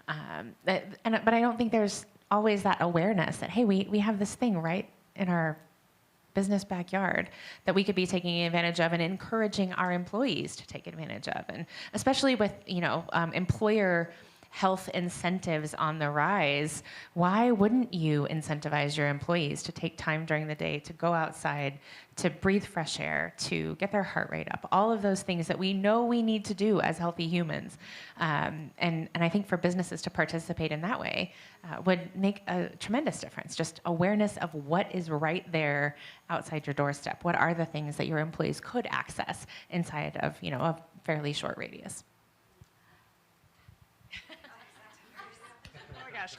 But I don't think there's always that awareness that, hey, we have this thing right in our business backyard that we could be taking advantage of and encouraging our employees to take advantage of. And especially with, employer health incentives on the rise, why wouldn't you incentivize your employees to take time during the day to go outside, to breathe fresh air, to get their heart rate up, all of those things that we know we need to do as healthy humans. And I think for businesses to participate in that way would make a tremendous difference. Just awareness of what is right there outside your doorstep. What are the things that your employees could access inside of, a fairly short radius?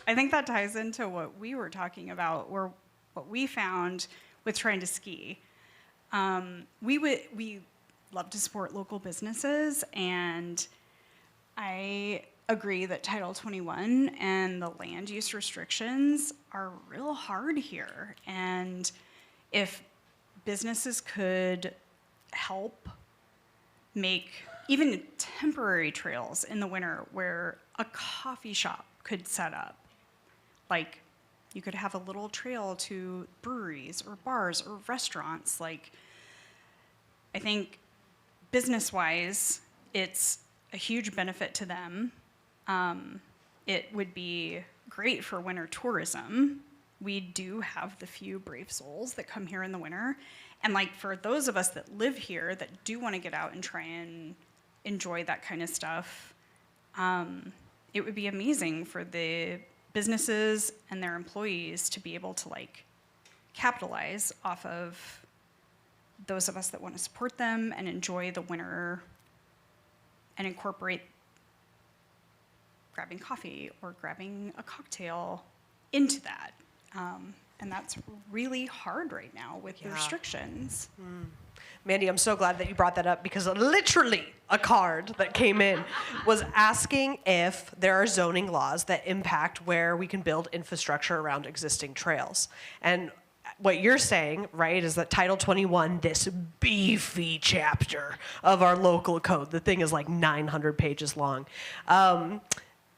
I think that ties into what we were talking about, or what we found with trying to ski. We love to support local businesses, and I agree that Title 21 and the land use restrictions are real hard here. And if businesses could help make even temporary trails in the winter where a coffee shop could set up. Like, you could have a little trail to breweries or bars or restaurants. Like, I think business-wise, it's a huge benefit to them. It would be great for winter tourism. We do have the few brave souls that come here in the winter. And like, for those of us that live here that do want to get out and try and enjoy that kind of stuff, it would be amazing for the businesses and their employees to be able to like capitalize off of those of us that want to support them and enjoy the winter and incorporate grabbing coffee or grabbing a cocktail into that. And that's really hard right now with the restrictions. Mandy, I'm so glad that you brought that up because literally a card that came in was asking if there are zoning laws that impact where we can build infrastructure around existing trails. And what you're saying, right, is that Title 21, this beefy chapter of our local code, the thing is like 900 pages long,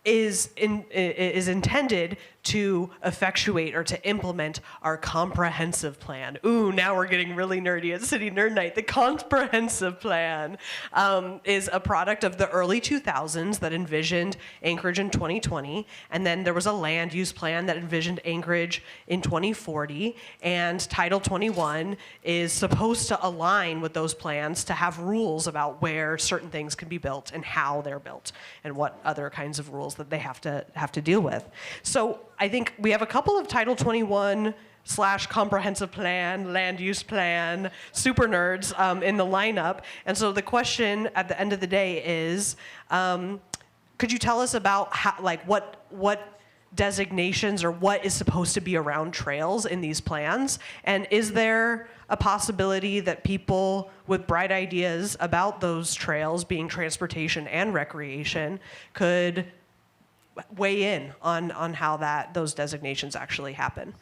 is intended to effectuate or to implement our comprehensive plan. Ooh, now we're getting really nerdy at City Nerd Night. The comprehensive plan is a product of the early 2000s that envisioned Anchorage in 2020, and then there was a land use plan that envisioned Anchorage in 2040, and Title 21 is supposed to align with those plans to have rules about where certain things can be built and how they're built and what other kinds of rules that they have to deal with. So I think we have a couple of Title 21 / comprehensive plan, land use plan, super nerds in the lineup. And so the question at the end of the day is, could you tell us about how, like what designations or what is supposed to be around trails in these plans? And is there a possibility that people with bright ideas about those trails being transportation and recreation could weigh in on how those designations actually happen?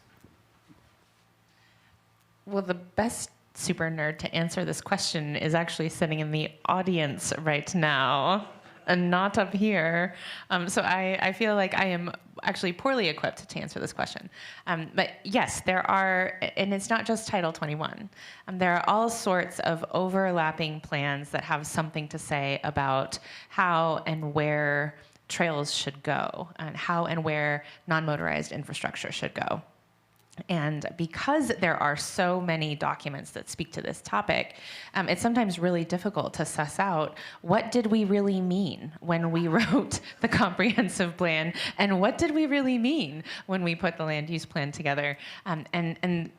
Well, the best super nerd to answer this question is actually sitting in the audience right now and not up here. So I feel like I am actually poorly equipped to answer this question. But yes, there are, and it's not just Title 21. There are all sorts of overlapping plans that have something to say about how and where trails should go and how and where non-motorized infrastructure should go. And because there are so many documents that speak to this topic, it's sometimes really difficult to suss out what did we really mean when we wrote the comprehensive plan, and what did we really mean when we put the land use plan together. And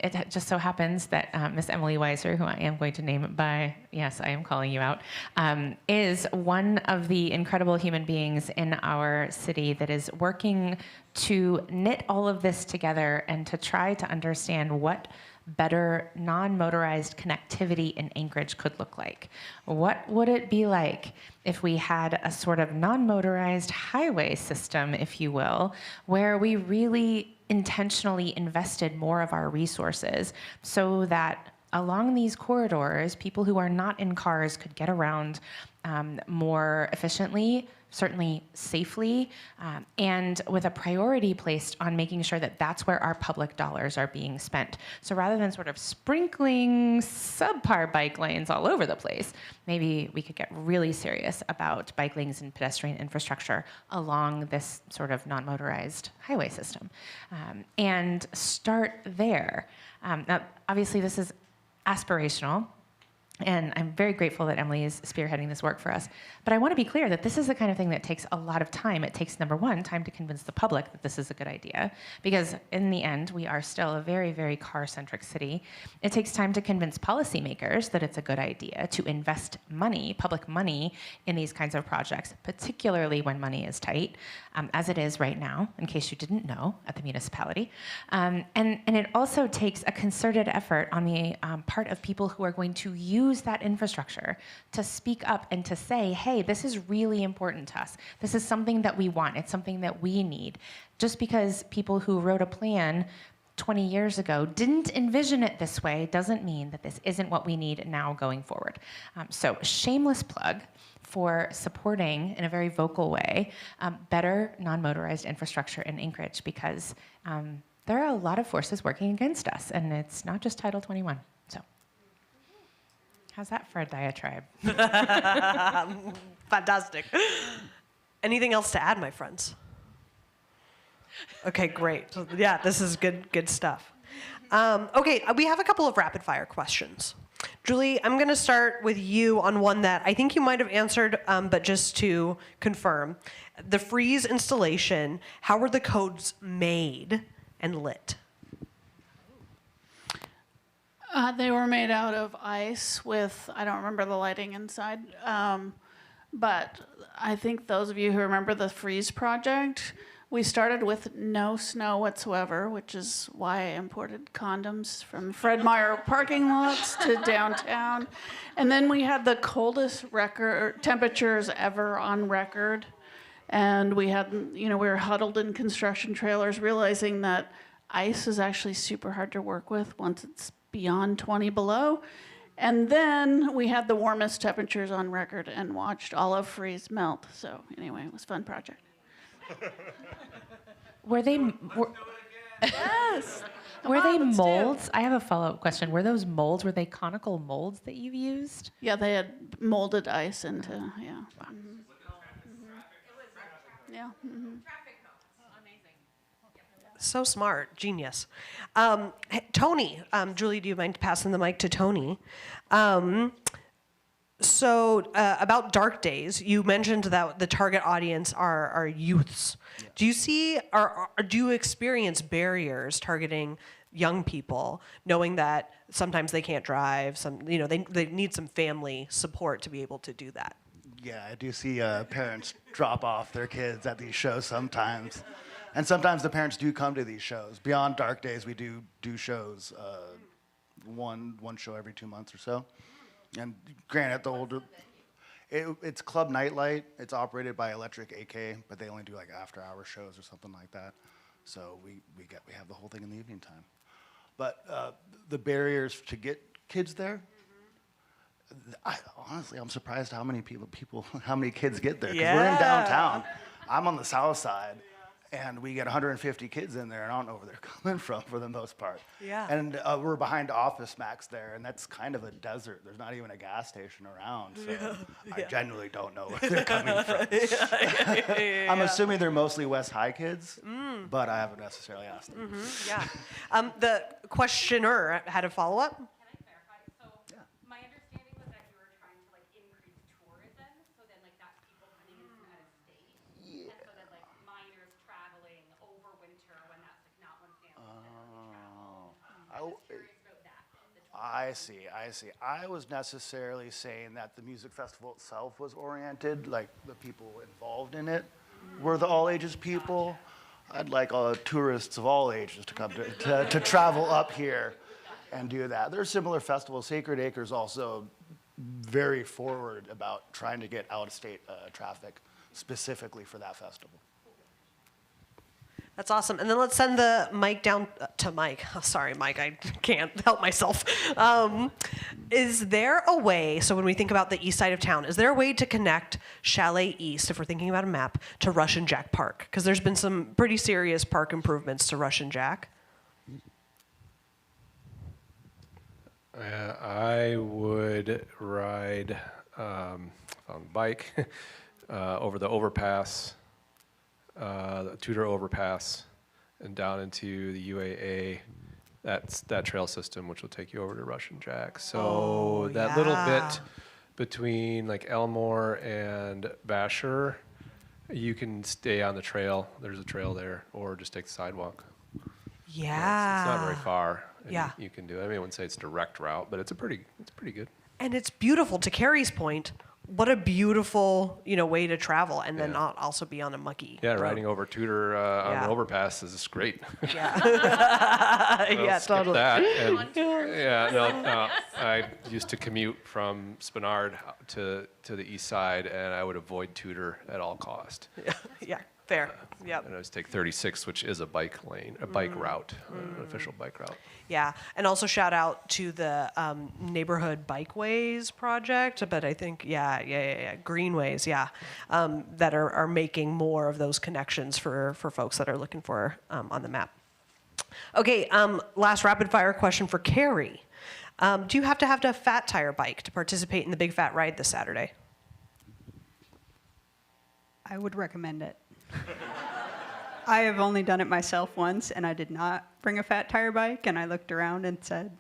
it just so happens that Miss Emily Weiser, who I am going to name by, yes, I am calling you out, is one of the incredible human beings in our city that is working to knit all of this together and to try to understand what better non-motorized connectivity in Anchorage could look like. What would it be like if we had a sort of non-motorized highway system, if you will, where we really intentionally invested more of our resources so that along these corridors, people who are not in cars could get around more efficiently, certainly safely, and with a priority placed on making sure that that's where our public dollars are being spent. So rather than sort of sprinkling subpar bike lanes all over the place, maybe we could get really serious about bike lanes and pedestrian infrastructure along this sort of non-motorized highway system, and start there. Now, obviously, this is aspirational, and I'm very grateful that Emily is spearheading this work for us. But I want to be clear that this is the kind of thing that takes a lot of time. It takes, number one, time to convince the public that this is a good idea, because in the end, we are still a very, very car-centric city. It takes time to convince policymakers that it's a good idea to invest money, public money, in these kinds of projects, particularly when money is tight, as it is right now, in case you didn't know, at the municipality. And it also takes a concerted effort on the part of people who are going to use that infrastructure to speak up and to say, hey, this is really important to us. This is something that we want. It's something that we need. Just because people who wrote a plan 20 years ago didn't envision it this way doesn't mean that this isn't what we need now going forward. So shameless plug for supporting, in a very vocal way, better non-motorized infrastructure in Anchorage, because there are a lot of forces working against us, and it's not just Title 21. So how's that for a diatribe? Fantastic. Anything else to add, my friends? Okay, great. So, yeah, this is good stuff. Okay, we have a couple of rapid fire questions. Julie, I'm going to start with you on one that I think you might have answered, but just to confirm. The freeze installation, how were the codes made and lit? They were made out of ice with, I don't remember the lighting inside, but I think those of you who remember the freeze project, we started with no snow whatsoever, which is why I imported condoms from Fred Meyer parking lots to downtown. And then we had the coldest record temperatures ever on record. And we had, we were huddled in construction trailers, realizing that ice is actually super hard to work with once it's beyond 20 below. And then we had the warmest temperatures on record and watched all of freeze melt. So anyway, it was a fun project. Were they? Yes. Were they molds? I have a follow-up question. Were those molds? Were they conical molds that you used? Yeah, they had molded ice into. Yeah. Mm-hmm. Yeah. Mm-hmm. So smart, genius. Tony, Julie, do you mind passing the mic to Tony? About Dark Days, you mentioned that the target audience are youths. Yeah. Do you see, or do you experience barriers targeting young people, knowing that sometimes they can't drive, they need some family support to be able to do that? Yeah, I do see parents drop off their kids at these shows sometimes. And sometimes the parents do come to these shows. Beyond Dark Days, we do shows, one show every 2 months or so. And granted, it's Club Nightlight. It's operated by Electric AK, but they only do like after-hour shows or something like that. So we have the whole thing in the evening time. But the barriers to get kids there, honestly, I'm surprised how many how many kids get there. Because we're in downtown. I'm on the south side. And we get 150 kids in there, and I don't know where they're coming from for the most part. Yeah. And we're behind Office Max there, and that's kind of a desert. There's not even a gas station around, so I genuinely don't know where they're coming from. I'm assuming they're mostly West High kids, but I haven't necessarily asked them. Mm-hmm. Yeah. The questioner had a follow-up. I see. I was necessarily saying that the music festival itself was oriented, like the people involved in it were the all ages people. I'd like tourists of all ages to come to travel up here and do that. There's similar festivals. Sacred Acres also very forward about trying to get out-of-state traffic specifically for that festival. That's awesome. And then let's send the mic down to Mike. Oh, sorry, Mike, I can't help myself. Is there a way, so when we think about the east side of town, is there a way to connect Chalet East, if we're thinking about a map, to Russian Jack Park? Because there's been some pretty serious park improvements to Russian Jack. I would ride on a bike over the overpass, the Tudor overpass, and down into the UAA. That's that trail system, which will take you over to Russian Jack. So that little bit between like Elmore and Basher, you can stay on the trail. There's a trail there, or just take the sidewalk. Yeah. It's not very far. Yeah. You can do it. I mean, I wouldn't say it's direct route, but it's pretty good. And it's beautiful. To Carrie's point, what a beautiful, way to travel, and then not also be on a mucky road. Riding over Tudor on the overpass is just great. Yeah. Yeah, skip totally. that. And, I used to commute from Spenard to the east side, and I would avoid Tudor at all cost. Yeah. Fair. Yep. And I would take 36, which is a bike lane, a bike route, an official bike route. Yeah, and also shout out to the neighborhood bikeways project, but I think greenways, that are making more of those connections for folks that are looking for on the map. Okay, last rapid fire question for Carrie. Do you have to a fat tire bike to participate in the Big Fat Ride this Saturday? I would recommend it. I have only done it myself once, and I did not bring a fat tire bike, and I looked around and said,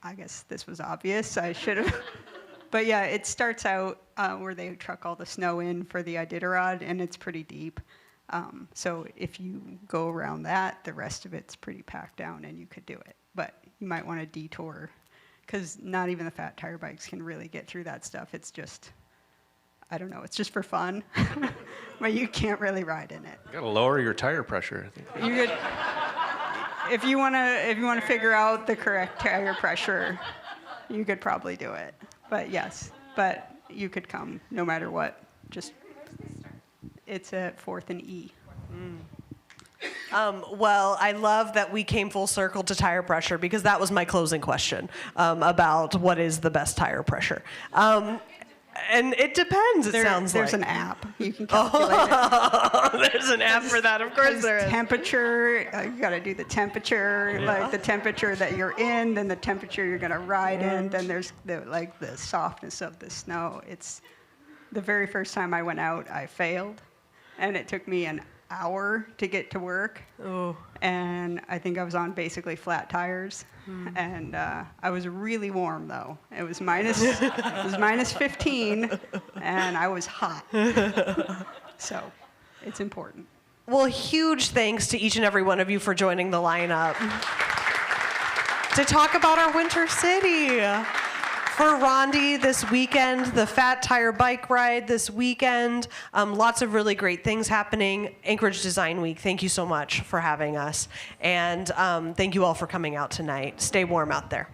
I guess this was obvious. I should have. But yeah, it starts out where they truck all the snow in for the Iditarod, and it's pretty deep. So if you go around that, the rest of it's pretty packed down, and you could do it. But you might want to detour, because not even the fat tire bikes can really get through that stuff. It's just, I don't know, it's just for fun. But you can't really ride in it. You gotta lower your tire pressure, I think. You could, if you wanna figure out the correct tire pressure, you could probably do it. But yes, but you could come no matter what. Just, it's at 4th and E. Well, I love that we came full circle to tire pressure, because that was my closing question about what is the best tire pressure. And it depends, sounds like. There's an app. You can calculate it. There's an app for that, of course there is. Temperature, you got to do the temperature, like the temperature that you're in, then the temperature you're going to ride in, then there's the softness of the snow. It's the very first time I went out, I failed, and it took me an hour to get to work. Oh. And I think I was on basically flat tires. And I was really warm though. It was minus 15, and I was hot. So it's important. Well, huge thanks to each and every one of you for joining the lineup to talk about our Winter City. For Rondi this weekend, the Fat Tire Bike Ride this weekend, lots of really great things happening. Anchorage Design Week, thank you so much for having us. And thank you all for coming out tonight. Stay warm out there.